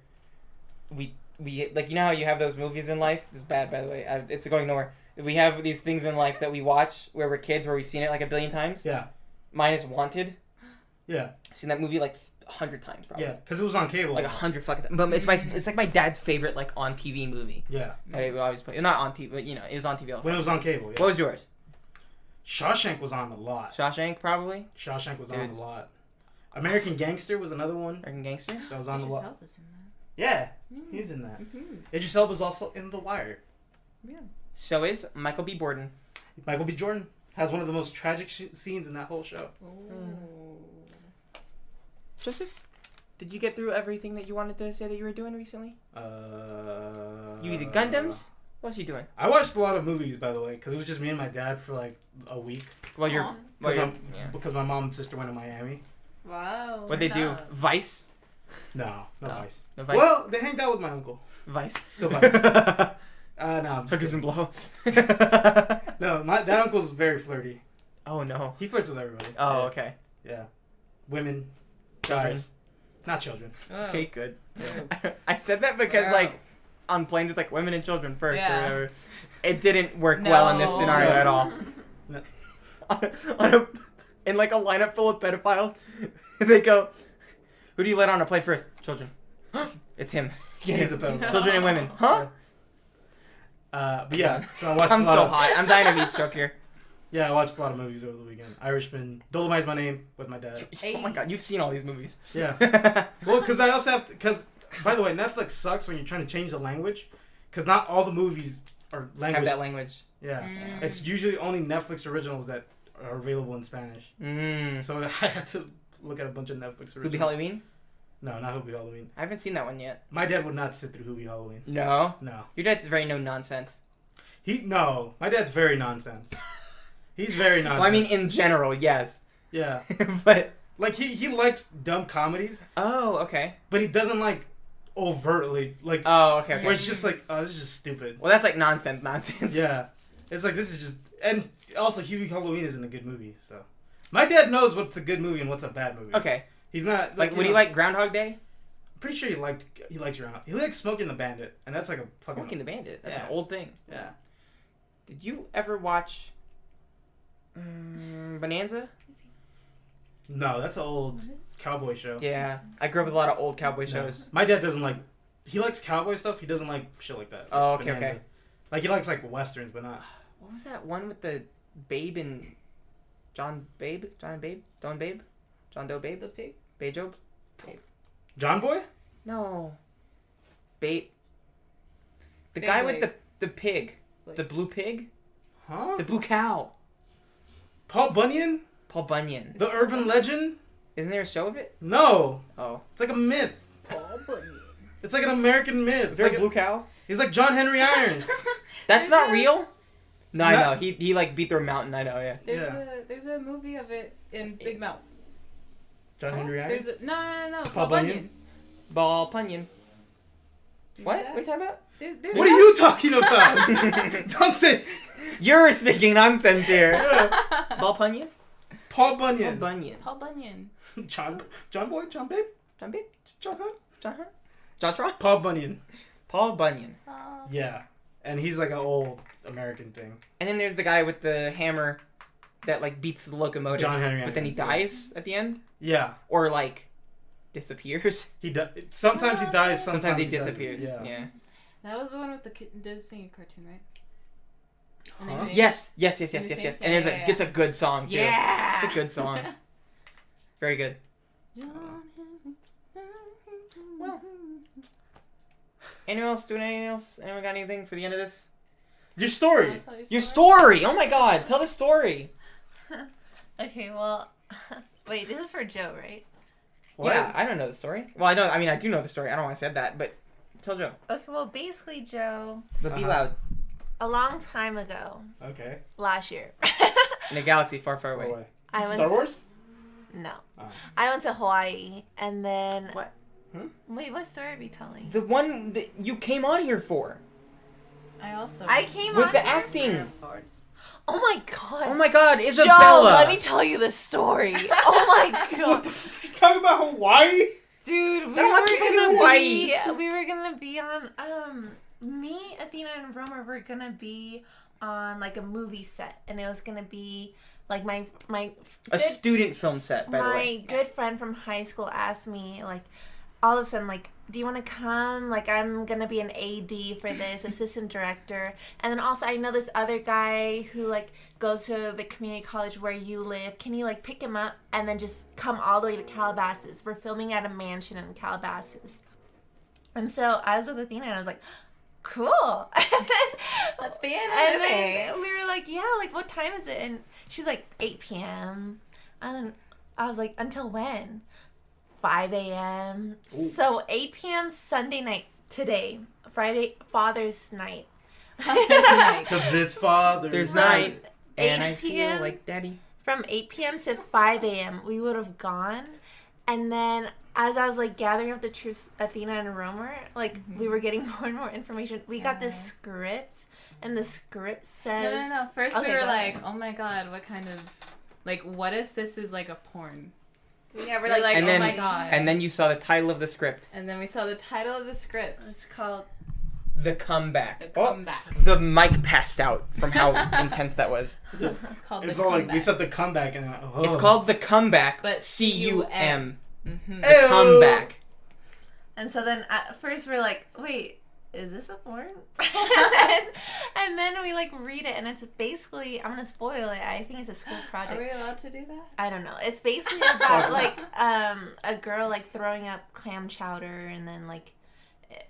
we like, you know how you have those movies in life. This is bad, by the way. It's going nowhere. We have these things in life that we watch where we're kids, where we've seen it like a billion times. Yeah. Mine is Wanted. Yeah. Seen that movie like 100 times probably. Yeah, because it was on cable. Like 100 fucking times. But it's like my dad's favorite like on TV movie. Yeah. That he would always play. Not on TV, but you know, it was on TV all the When time. it was on cable. Yeah. What was yours? Shawshank was on a lot. Shawshank probably. Shawshank was Dude. on a lot. American Gangster was another one American Gangster. that was on a Idris lot. Elba's in that. Yeah, he's in that. Idris Elba's also in The Wire. Yeah. So is Michael B. Borden. Michael B. Jordan has one of the most tragic scenes in that whole show. Joseph, did you get through everything that you wanted to say that you were doing recently? You either Gundams? What's he doing? I watched a lot of movies, by the way, because it was just me and my dad for like a week. Well, you're. Aw. Well, you're. Because Yeah. because my mom and sister went to Miami. Wow. What they do? Up. Vice. No, no No. Vice. No Vice. Well, they hanged out with my uncle. Vice. So Vice. No, I'm just Hookers kidding. and blow. No, that uncle's very flirty. Oh no. He flirts with everybody. Oh Yeah. okay. Yeah. Women, Children. guys. Not children. Oh. Okay, good. Oh. I said that because Wow. like on planes it's like women and children first Yeah. or whatever. It didn't work well in this No. scenario at all. No. In like a lineup full of pedophiles, they go, "Who do you let on a plane first? Children." It's him. He's a pedophile. Children and women. Huh? But yeah, so I watched I'm a lot so of, hot. I'm dying of heat stroke here. Yeah, I watched a lot of movies over the weekend. Irishman, Dolomite's My Name with my dad. Oh my god, you've seen all these movies. Yeah. Well, because I also have to, because, by the way, Netflix sucks when you're trying to change the language, because not all the movies are language. Have that language. Yeah. Mm. It's usually only Netflix originals that are available in Spanish. Mm. So I have to look at a bunch of Netflix originals. Hoobie Halloween? No, not Hoobie Halloween. I haven't seen that one yet. My dad would not sit through Hoobie Halloween. No. No. Your dad's very no nonsense. No. My dad's very nonsense. He's very nonsense. Well, I mean, in general, yes. Yeah. But. Like, he likes dumb comedies, Oh, okay. but he doesn't like overtly, like, Oh, okay, okay. where it's just like, oh, this is just stupid. Well, that's like nonsense. Yeah. It's like, this is just, and also Huey Halloween isn't a good movie, so. My dad knows what's a good movie and what's a bad movie. Okay. He's not, Like, would he like Groundhog Day? I'm pretty sure he likes Groundhog. He likes Smoking the Bandit, and that's like a fucking. Smoking the Bandit. That's Yeah. an old thing. Yeah. Did you ever watch Bonanza? No, that's an old cowboy show. Yeah. I grew up with a lot of old cowboy shows. My dad doesn't like, he likes cowboy stuff, he doesn't like shit like that. Oh, Like okay, Bonanza. okay. Like, he likes like westerns, but not. What was that one with the Babe and John Babe? John Babe? Don Babe? John Doe Babe? The pig. Bajob? John Boy? No. Babe. The Big guy Wig. with the pig. Like- The blue pig? Huh? The blue cow. Paul Bunyan? Paul Bunyan. The urban legend? Isn't there a show of it? No. Oh. It's like a myth. Paul Bunyan. It's like an American myth. Is there Like a blue cow? He's like John Henry Irons. That's There's not a- real? No, I No. know. He like beat through a mountain. I know, yeah. There's a movie of it in Big Mouth. John Henry Irons? There's a no. Paul Paul Bunyan? Bunyan. Ball Punyan. Do you What? know that? What are you talking about? There's What are you talking about? Don't say You're speaking nonsense here. Ball Punyan? Paul Paul Bunyan. Bunyan. Paul Bunyan. John Boy? John Babe? John Babe? John Hunt? John Hunt? John Tron? Paul Bunyan. Paul Bunyan. Oh. Yeah. And he's like an old American thing. And then there's the guy with the hammer that like beats the locomotive. John Henry But then he Irons, dies at the end? Yeah. Or like disappears. He sometimes he dies, Sometimes he doesn't. disappears. Yeah. That was the one with the Disney cartoon, right? And they Huh? sing- Yes. And they sing- And there's yeah. it's a good song too. Yeah. It's a good song. Very good. Well. Anyone else doing anything else? Anyone got anything for the end of this? Your story. Your story! Oh my god, tell the story! Okay, well, wait, this is for Joe, right? What? Yeah, I don't know the story. Well, I do know the story. I don't know why I said that, but tell Joe. Okay, well, basically, Joe, But be Uh-huh. loud. a long time ago, Okay. last year, In a galaxy far, far Go away. away. I went. Star Wars? No, Oh. I went to Hawaii, and then. What? Wait, what story are we telling? The one that you came on here for. I also. I came With on the here acting. for- Oh my god. Oh my god, Joe, Isabella! let me tell you the story. Oh my god. You talking about Hawaii? Dude, I don't want to go to Hawaii. we were gonna be on me, Athena, and Roma were gonna be on like a movie set, and it was gonna be Like my A student film set, by the way. my good friend from high school asked me, like, all of a sudden, like, do you want to come? Like, I'm going to be an AD for this, assistant director. And then also, I know this other guy who, like, goes to the community college where you live. Can you, like, pick him up and then just come all the way to Calabasas? We're filming at a mansion in Calabasas. And so I was with Athena, and I was like, cool. Let's be in And it. then we were like, yeah, like, what time is it? And she's like, 8 p.m. And then I was like, until when? 5 a.m. Ooh. So 8 p.m. Sunday night today. Friday, Father's night. Because it's Father's There's Right. night, and 8 I feel p.m. like daddy. From 8 p.m. to 5 a.m. we would have gone. And then as I was like gathering up the troops, Athena and Romer, like we were getting more and more information. We got this script, and the script says... No. First Okay, we were go like, ahead. oh my god, what kind of... Like, what if this is like a porn? Yeah, We're like, And oh then- my god. And then you saw the title of the script, And then we saw the title of the script. It's called... The Comeback. The Comeback. The mic passed out from how intense that was. It's called It's The all Comeback. like, we said the comeback, and like, oh. It's called The Comeback, But C-U-M. Mm-hmm. The Comeback. And so then at first we're like, wait, is this a porn? and then we like read it, and it's basically, I'm gonna spoil it. I think it's a school Are project. we allowed to do that? I don't know. It's basically about like a girl like throwing up clam chowder, and then like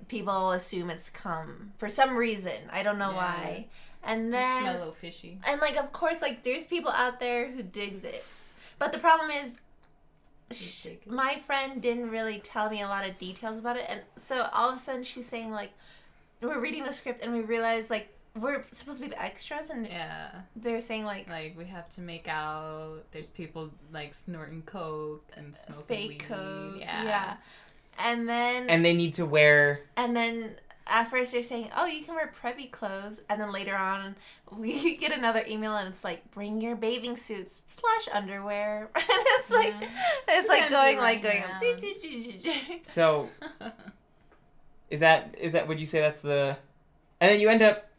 people assume it's cum for some reason. I don't know Yeah. why. And It smell a then little fishy. and like of course like there's people out there who digs it, but the problem is dig it. my friend didn't really tell me a lot of details about it, and so all of a sudden she's saying like we're reading the script and we realize like we're supposed to be the extras, and Yeah. they're saying like Like, we have to make out. There's people, like, snorting coke and smoking fake weed. coke, Yeah. and then And they need to wear... and then at first they're saying, oh, you can wear preppy clothes, and then later on we get another email and it's like, bring your bathing suits / underwear. And it's like it's like going Right going now. So, is that would you say that's the... And then you end up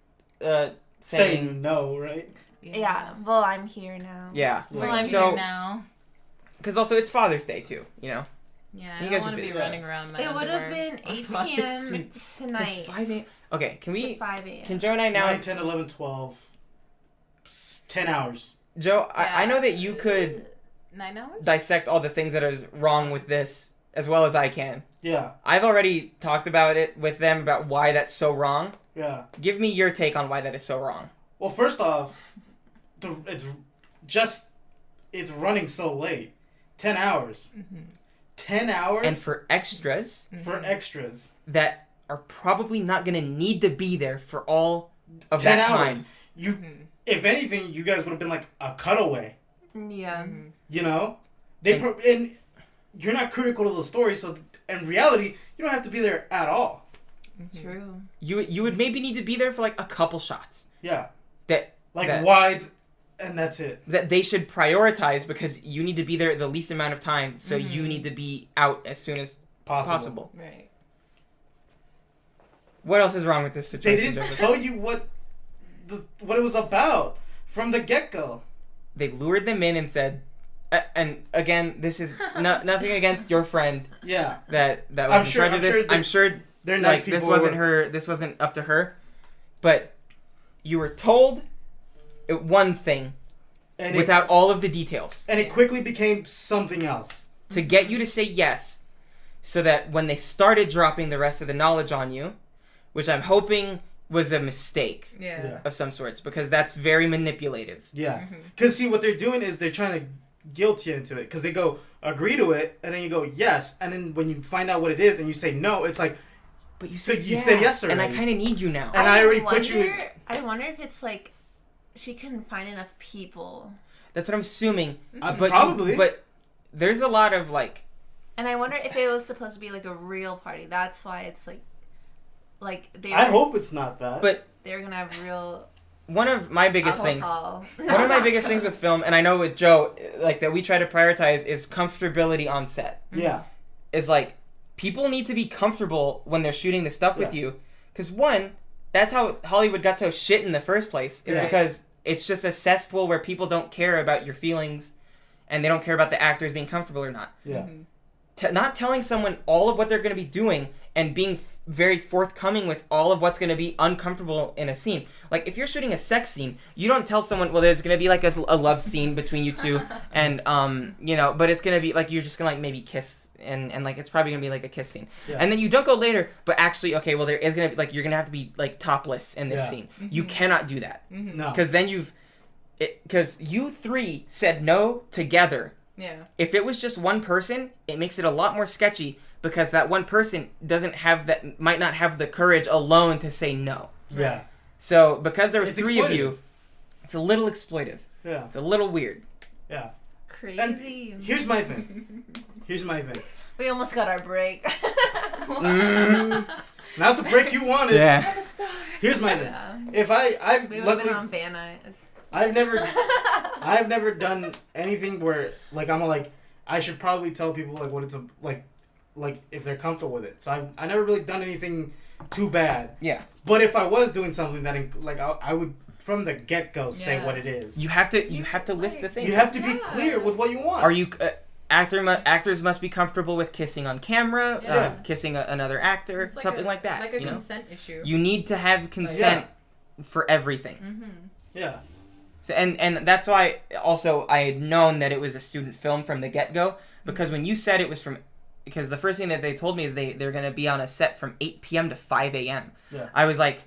saying... saying no, right? Yeah, well, I'm here now. Yeah. Well, I'm So- here now. Because also it's Father's Day, too, you know? Yeah, You I guys don't want would to be be- running around my It would have underwear been on 8 Father's p.m. Day. tonight. To 5 a.m. Okay, can To we... 5 a.m. Can Joe and I now... 9, 10, 11, 12. 10 hours. Joe, I know Yeah. that you could 9 hours? dissect all the things that are wrong with this as well as I can. Yeah, I've already talked about it with them about why that's so wrong. yeah. Give me your take on why that is so wrong. Well, first off, it's running so late. 10 hours. Mm-hmm. 10 hours And for extras for extras. that are probably not going to need to be there for all of 10 that hours. time. You, Mm-hmm. if anything, you guys would have been like a cutaway. Yeah. Mm-hmm. You know, and you're not critical to the story. So in reality, you don't have to be there at all. True. You would maybe need to be there for like a couple shots Yeah, that like wides, and that's it. they should prioritize because you need to be there the least amount of time, so you need to be out as soon as possible. Right. What else is wrong with this They situation, didn't Joseph? tell you what it was about from the get go. They lured them in and said, and again, this is nothing against your friend Yeah, that was I'm in sure- charge of I'm this. sure I'm sure they're nice like people. this wasn't her. This wasn't up to her, but you were told one thing and without all of the details it quickly became something else. to get you to say yes, so that when they started dropping the rest of the knowledge on you, which I'm hoping was a mistake Yeah. of some sorts, because that's very manipulative. Yeah, because see what they're doing is they're trying to guilt you into it because they go agree to it and then you go yes, and then when you find out what it is and you say no, it's like But you So said you said yes and I already. kind of need you now. And I already put you in- I wonder if it's like she couldn't find enough people. That's what I'm assuming. Probably. But there's a lot of like. And I wonder if it was supposed to be like a real party. That's why it's like they I hope it's not that. But they're gonna have real one of my biggest things. alcohol. One of my biggest things with film, and I know with Joe, like that we try to prioritize, is comfortability on set. yeah, Is like people need to be comfortable when they're shooting the stuff with Yeah. you, because one, that's how Hollywood got so shit in the first place. Is Yeah. because it's just a cesspool where people don't care about your feelings, and they don't care about the actors being comfortable or not. Yeah. Not telling someone all of what they're going to be doing and being very forthcoming with all of what's going to be uncomfortable in a scene. Like, if you're shooting a sex scene, you don't tell someone, well, there's going to be, like, a love scene between you two, and, you know, but it's going to be, like, you're just going to, like, maybe kiss, and, like, it's probably going to be, like, a kiss scene. Yeah. And then you don't go later, but actually, okay, well, there is going to be, like, you're going to have to be, like, topless in this scene. You cannot do that. No. Because then because you three said no together. Yeah. If it was just one person, it makes it a lot more sketchy because that one person might not have the courage alone to say no. Yeah. So because there was It's three of exploitive. you, it's a little exploitive. Yeah. It's a little weird. Yeah. Crazy. And here's my thing. We almost got our break. Not the break you wanted. Yeah. I'm a star. Here's my thing. Yeah. If I've We would have been luckily on Van Nuys. I've never done anything where like I'm like I should probably tell people like what it's like if they're comfortable with it. So I never really done anything too bad. Yeah. But if I was doing something that like I would from the get go say Yeah. what it is. You have to list the things. You have to be Yeah. clear with what you want. Are you actors must be comfortable with kissing on camera, Yeah. kissing another actor, It's something like that. Like a you know? consent issue. You need to have consent for everything. Mm-hmm. Yeah. So, and that's why also I had known that it was a student film from the get-go, because when you said it was because the first thing that they told me is they're going to be on a set from 8 p.m. to 5 a.m. Yeah. I was like,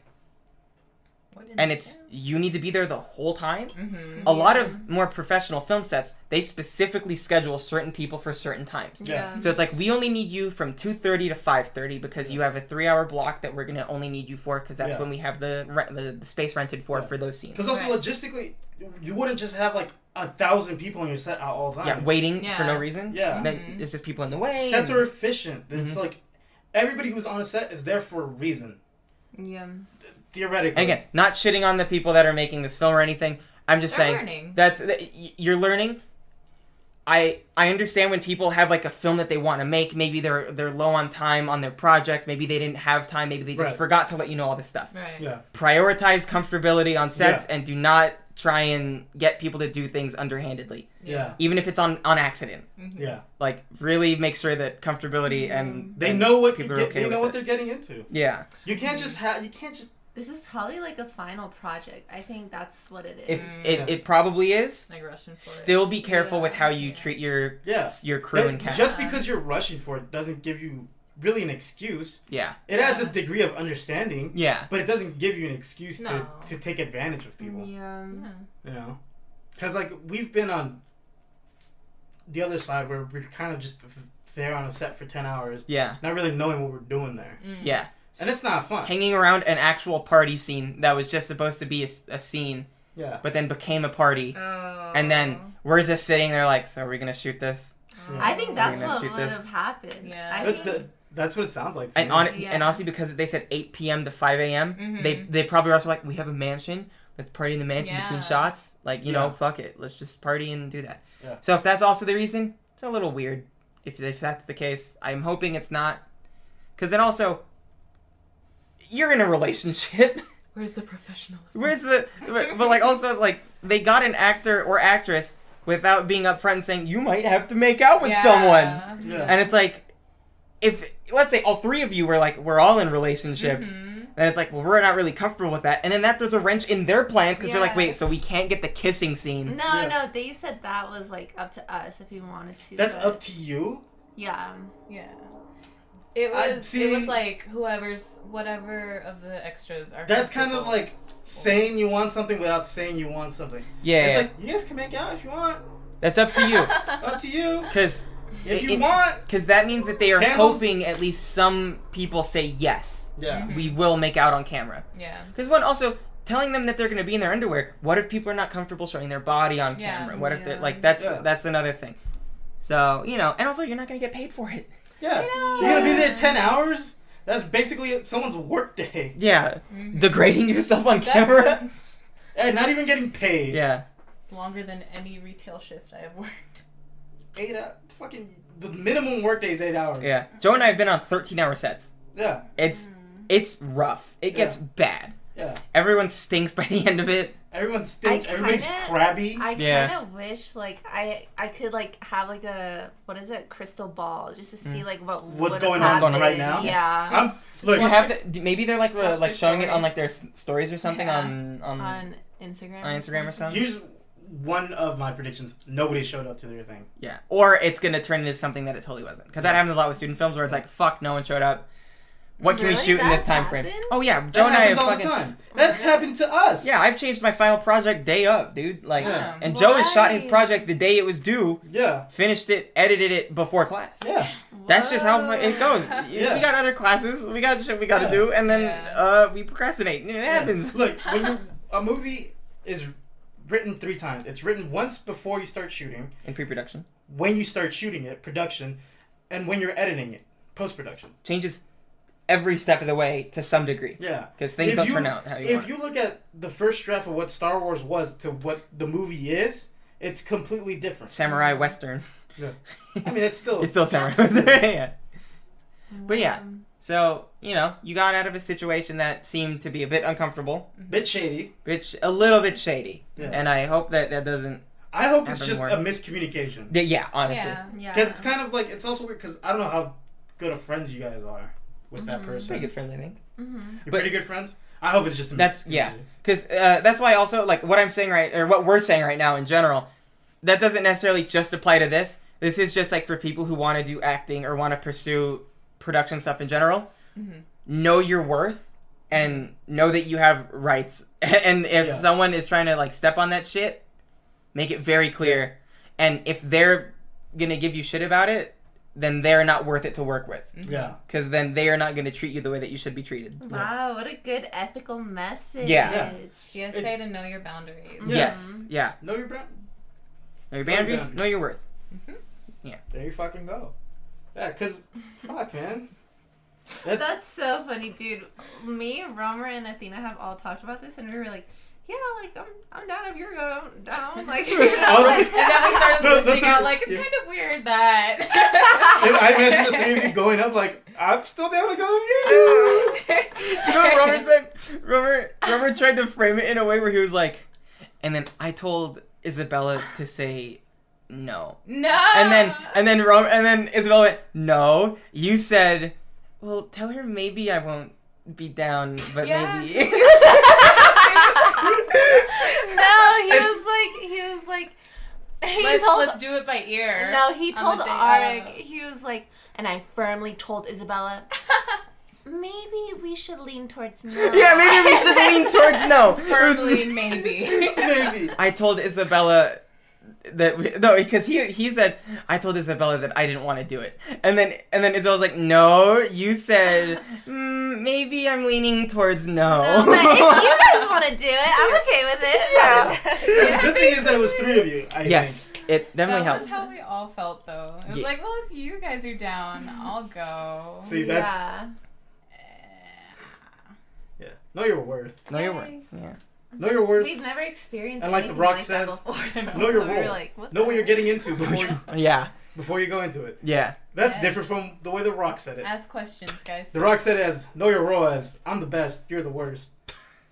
What in and the it's, hell? you need to be there the whole time? Mhm. A lot of more professional film sets, they specifically schedule certain people for certain times. Yeah. So it's like, we only need you from 2:30 to 5:30 because you have a 3-hour block that we're going to only need you for because that's Yeah. when we have the space rented for those scenes. Because also Right. logistically, you wouldn't just have like 1,000 people on your set at all times. Yeah, waiting Yeah. for no reason. Yeah. Then Mhm. there's just people in the way. Sets and- are efficient. It's Mhm. like everybody who's on a set is there for a reason. Yeah. Theoretically. And again, not shitting on the people that are making this film or anything. I'm just They're saying learning. you're learning. I understand when people have like a film that they want to make. Maybe they're low on time on their project. Maybe they didn't have time. Maybe they just Right. forgot to let you know all this stuff. Right. Yeah. Prioritize comfortability on sets Yeah. and do not try and get people to do things underhandedly, Yeah. even if it's on accident. Mhm. Yeah. Like really make sure that comfortability and They and know what people are okay they know with what it. they're getting into. Yeah. You can't just have. You can't just. This is probably like a final project. I think that's what it is. If Mm. it probably is. Like rushing for Still be careful with how you Yeah. treat your Yeah. crew That- and cast. Just because you're rushing for it doesn't give you really an excuse. Yeah. It adds a Yeah. degree of understanding, Yeah. but it doesn't give you an excuse No. to take advantage of people. Yeah. Yeah. You know, because like we've been on the other side where we're kind of just there on a set for 10 hours, Yeah. not really knowing what we're doing there, Mm. Yeah. and it's not fun. Hanging around an actual party scene that was just supposed to be a scene, Yeah. but then became a party. Oh. And then we're just sitting there like, so are we going to shoot this? I think that's We're gonna what shoot would this. have happened. Yeah. I That's think, that's what it sounds like. To And me. and honestly, because they said 8 p.m. to 5 a.m., Mhm. they probably were also like, we have a mansion. Let's party in the mansion between Yeah. shots. Like, you Yeah. know, fuck it. Let's just party and do that. Yeah. So if that's also the reason, it's a little weird. If that's the case, I'm hoping it's not. Because then also, you're in a relationship. Where's the professionalism? Where's the... But like, also, like, they got an actor or actress without being upfront and saying, you might have to make out with someone. Yeah. And it's like, if, let's say all three of you were like, we're all in relationships, Mhm. then it's like, well, we're not really comfortable with that. And then that throws a wrench in their plans because they're like, Yeah. wait, so we can't get the kissing scene. no, Yeah. no, they said that was like up to us if we wanted to. That's but- up to you. Yeah. Yeah. It I was. see- It was like whatever of the extras are. That's kind of comfortable. like saying you want something without saying you want something. Yeah, It's like you guys can make out if you want. that's up to you. Up to you. Because If you want. that means that they are Candles? hoping at least some people say yes. Yeah. Mhm. We will make out on camera. Yeah. Because one, also, telling them that they're going to be in their underwear, what if people are not comfortable showing their body on Yeah. camera? What if they're, Yeah. like, Yeah. that's another thing. So, you know, and also you're not going to get paid for it. Yeah. I know. You're gonna be there 10 hours. That's basically someone's work day. Yeah. Mhm. Degrading yourself on That's- camera. And not even getting paid. Yeah. It's longer than any retail shift I have worked. 8 fucking the minimum work day is 8 hours. Yeah. Joe and I have been on 13-hour sets. Yeah. It's rough. It gets bad. Yeah. Everyone stinks by the end of it. Everyone stinks. I Everybody's kinda- crabby. I Yeah. kind of wish like I could like have like a what is it, crystal ball, just to see like What's would've going on happened. right now? Yeah. I'm, look, Do you have maybe they're like Just watch like their showing it on like stories. their stories or something Yeah. On Instagram. on Instagram or something. here's one of my predictions. Nobody showed up to their thing. Yeah, or it's gonna turn into something that it totally wasn't. Because that happens a lot with student films where it's like, fuck, no one showed up. What can we Really? shoot in this That's time frame? happened? Oh yeah, That Joe and I happens have all fucking the time. That's happened to us. yeah. I've changed my final project day of, dude. Like, Yeah. and Joe has shot his Why? project the day it was due, Yeah. finished it, edited it before class. Yeah. That's just how it goes. Yeah. We got other classes, we got shit we got to Yeah. do, and then Yeah. we procrastinate. It happens. Look, when a movie is written 3 times. It's written once before you start shooting, In pre-production, when you start shooting it, production, and when you're editing it, post-production. changes every step of the way to some degree. Yeah. Because things If don't you- turn out how you If want. you look at the first draft of what Star Wars was to what the movie is, it's completely different. Samurai Western. I mean, it's still... It's still Samurai Western. Yeah. But yeah. So, you know, you got out of a situation that seemed to be a bit uncomfortable, bit shady. a little bit shady. Yeah. And I hope that doesn't... I hope it's Happen just more. a miscommunication. Yeah, honestly. Yeah. Yeah. Because it's kind of like, it's also weird because I don't know how good of friends you guys are with that person. Pretty good friends, I think. Mm-hmm. You're But- pretty good friends? I hope it's just a That's, yeah. Because that's why also, like, what I'm saying or what we're saying right now in general, that doesn't necessarily just apply to this. This is just, like, for people who want to do acting or want to pursue production stuff in general. Mm-hmm. Know your worth and know that you have rights. And if Yeah. someone is trying to, like, step on that shit, make it very clear. And if they're going to give you shit about it, then they're not worth it to work with. Yeah. Because then they are not going to treat you the way that you should be treated. Wow, what a good ethical message. Yeah. You gotta say to know your boundaries. Yeah. Yes. Yeah. Know your brand. Know your boundaries, know your worth. There you fucking go. Yeah, because, fuck, man. That's so funny, dude. Me, Romer, and Athena have all talked about this, and we were like, yeah, like, I'm down if you're down. Like, you know, I was like, And then we started No, listening the out three- like, it's yeah. kind of weird that... I imagine the 3 of you going up like, I'm still down to go with you. You know what Robert said? Robert tried to frame it in a way where he was like, and then I told Isabella to say no. No! And then Isabella went, no. You said, well, tell her maybe I won't be down, but Yeah. maybe. no, he was like, Let's do it by ear. no, he on told the day Arek, of. he was like, and I firmly told Isabella, maybe we should lean towards no. Yeah, maybe we should lean towards no. It was- Firmly, maybe. Maybe. I told Isabella that because he said I told Isabella that I didn't want to do it, and then Isabella's like, no, you said maybe I'm leaning towards no. No, but if you guys want to do it, I'm okay with it. The good thing is that it was 3 of you, I Yes, it definitely That helped. was how we all felt, though. It was Yeah. like, well, if you guys are down, I'll go. See, that's... Yeah. Yeah. Know your worth. Know your worth. Yay. Yeah. Know your worth. We've never experienced And like The anything Rock like says, that before. know your So we were role. like, what Know what the you're getting into Yeah. before you go into it. Yeah. That's Yes. different from the way The Rock said it. Ask questions, guys. The Rock said it as, know your role as, I'm the best, you're the worst.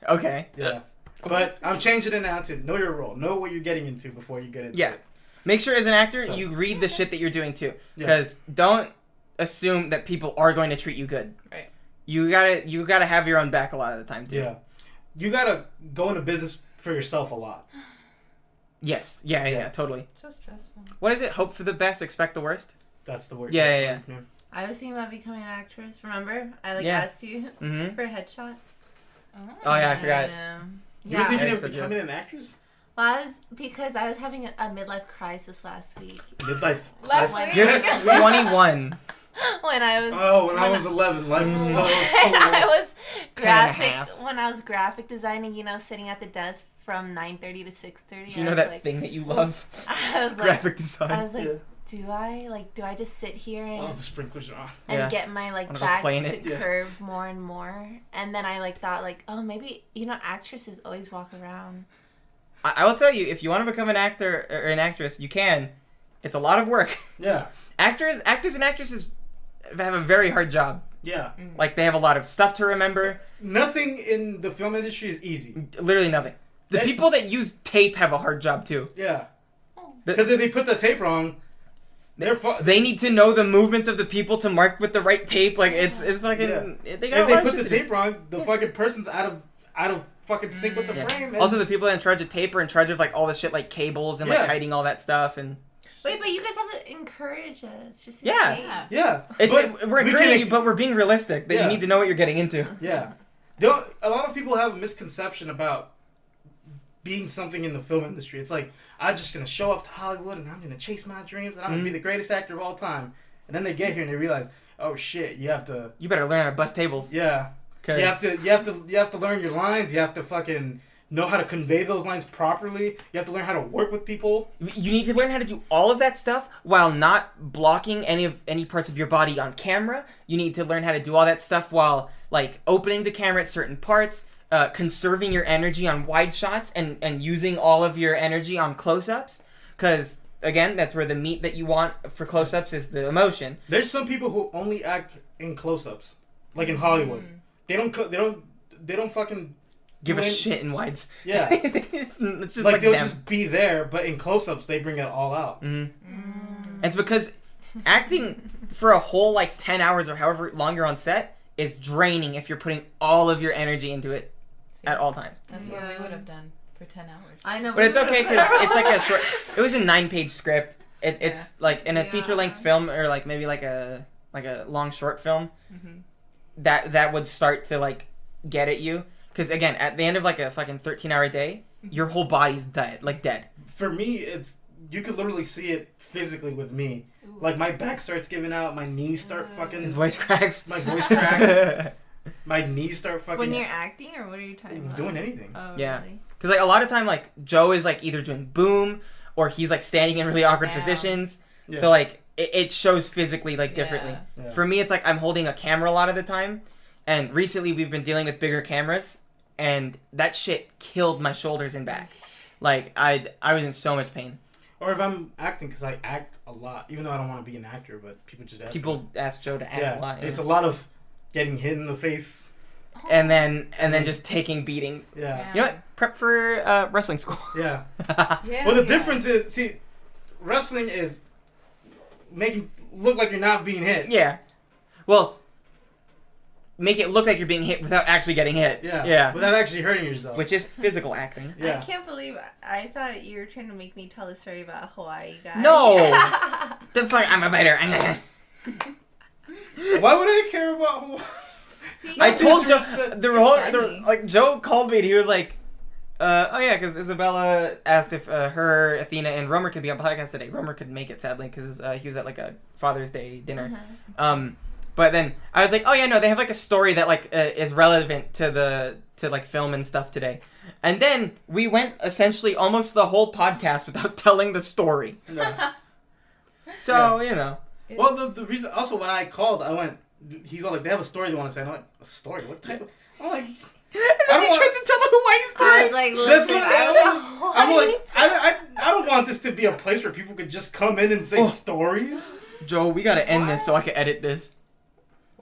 Okay. Yeah. But I'm changing it now to know your role. Know what you're getting into before you get into Yeah. it. Make sure as an actor So- you read the shit that you're doing too, Yeah. because don't assume that people are going to treat you good. Right. You gotta have your own back a lot of the time too. Yeah. You gotta go into business for yourself a lot. Yes. Yeah. Totally. So stressful. What is it? Hope for the best, expect the worst. That's the word. Yeah. I was thinking about becoming an actress. Remember? I Yeah. asked you Mm-hmm. for a headshot. Oh yeah, I forgot. You were thinking Yeah. of becoming an actress? Well, because I was having a midlife crisis last week. Midlife. Last crisis. week? You're 21. When I was Oh, when I was 11, life was so when cool. I was 10 and a graphic half. when I was graphic designing, sitting at the desk from 9:30 to 6:30. Do you know that thing that you love? I was like, Graphic design. I was like, Yeah. do I just sit here Oh, and the sprinklers are on. Yeah. get my Wanna go back play in to it? Yeah. curve more and more? And then I thought oh, maybe actresses always walk around. I will tell you, if you want to become an actor or an actress, you can. It's a lot of work. Yeah. Actors and actresses have a very hard job. Yeah. Like, they have a lot of stuff to remember. Nothing in the film industry is easy. Literally nothing. The people that use tape have a hard job too. Yeah. Oh. Because if they put the tape wrong, they need to know the movements of the people to mark with the right tape. Like it's fucking. Yeah. They got if they put the tape wrong, the fucking person's out of fucking sync with the frame. Also, the people in charge of tape are in charge of like all the shit like cables and like hiding all that stuff and. Wait, but you guys have to encourage us. Just in Yeah. case. Yeah. We're encouraging you, but we're being realistic. That you need to know what you're getting into. Yeah. A lot of people have a misconception about being something in the film industry. It's like, I'm just going to show up to Hollywood and I'm going to chase my dreams and I'm going to be the greatest actor of all time. And then they get here and they realize, oh shit, you better learn how to bust tables. Yeah. You have to learn your lines. You have to fucking know how to convey those lines properly. You have to learn how to work with people. You need to learn how to do all of that stuff while not blocking any parts of your body on camera. You need to learn how to do all that stuff while like opening the camera at certain parts, conserving your energy on wide shots, and using all of your energy on close-ups. Because again, that's where the meat that you want for close-ups is the emotion. There's some people who only act in close-ups, like in Hollywood. They don't fucking give a shit in wides. Yeah. it's just like they'll them. just be there, but in close-ups they bring it all out. It's because acting for a whole like 10 hours or however long you're on set is draining if you're putting all of your energy into it at all times. That's what we would have done for 10 hours. I know. But it's okay because it's like a short. It was a 9-page script. It's like in a feature-length film or like maybe like a long short film. That would start to like get at you. Because again, at the end of like a fucking 13-hour day, your whole body's dead. For me, you could literally see it physically with me. Ooh. Like my back starts giving out, my knees start fucking. His voice cracks. My voice cracks. My knees start fucking. When you're acting, or what are you talking about? Doing anything. Oh, yeah. Really? Because like a lot of time, like Joe is like either doing boom or he's like standing in really awkward positions. Yeah. So like it shows physically like differently. Yeah. For me, it's like I'm holding a camera a lot of the time. And recently we've been dealing with bigger cameras, and that shit killed my shoulders and back. Like, I was in so much pain. Or if I'm acting, because I act a lot, even though I don't want to be an actor, but people just ask Joe to act a lot. Yeah. It's a lot of getting hit in the face. And then just taking beatings. Yeah. You know what? Prep for wrestling school. Yeah. Well, the difference is, see, wrestling is making look like you're not being hit. Yeah. Well, make it look like you're being hit without actually getting hit. Yeah. Without actually hurting yourself. Which is physical acting. Yeah. I can't believe I thought you were trying to make me tell a story about a Hawaii guy. No! The fuck, I'm a biter. Why would I care about Hawaii? I told Joe, like Joe called me and he was like, oh yeah, because Isabella asked if her, Athena, and Romer could be on podcast today. Romer couldn't make it, sadly, because he was at like a Father's Day dinner. But then I was like, oh yeah, no, they have like a story that like is relevant to like film and stuff today. And then we went essentially almost the whole podcast without telling the story. No. So, you know. Well, the reason, also when I called, I went, he's all like, they have a story they want to say. And I'm like, a story? What type of? I'm like, and then he tries to tell the Hawaii story. I'm like, I don't want this to be a place where people could just come in and say stories. Joe, we gotta end this so I can edit this.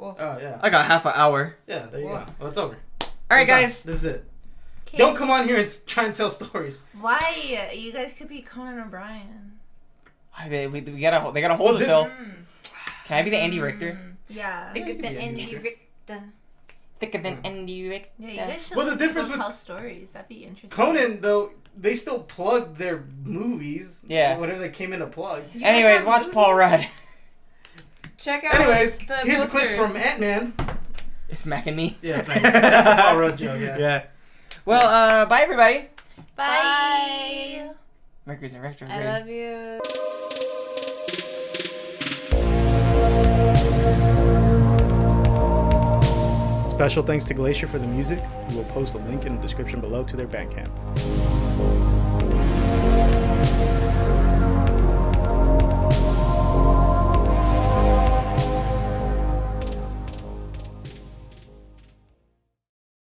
Oh, yeah. I got half an hour. Yeah, there you go. Well, it's over. Alright, guys. This is it. Kay. Don't come on here and try and tell stories. Why? You guys could be Conan O'Brien. They gotta hold it, Phil. Can I be the Andy Richter? Yeah. Thicker than Andy Richter. Thicker than Andy Richter. Yeah, you guys should the difference with tell stories. That'd be interesting. Conan, though, they still plug their movies. Yeah. Whatever they came in to plug. Anyways, watch movies? Paul Rudd. Check out Anyways, the here's posters. a clip from Ant-Man. It's Mac and me. Yeah, that's a Paul Rudd joke, yeah. Well, bye everybody. Bye. Mercury's in retrograde. I love you. Special thanks to Glacier for the music. We will post a link in the description below to their Bandcamp.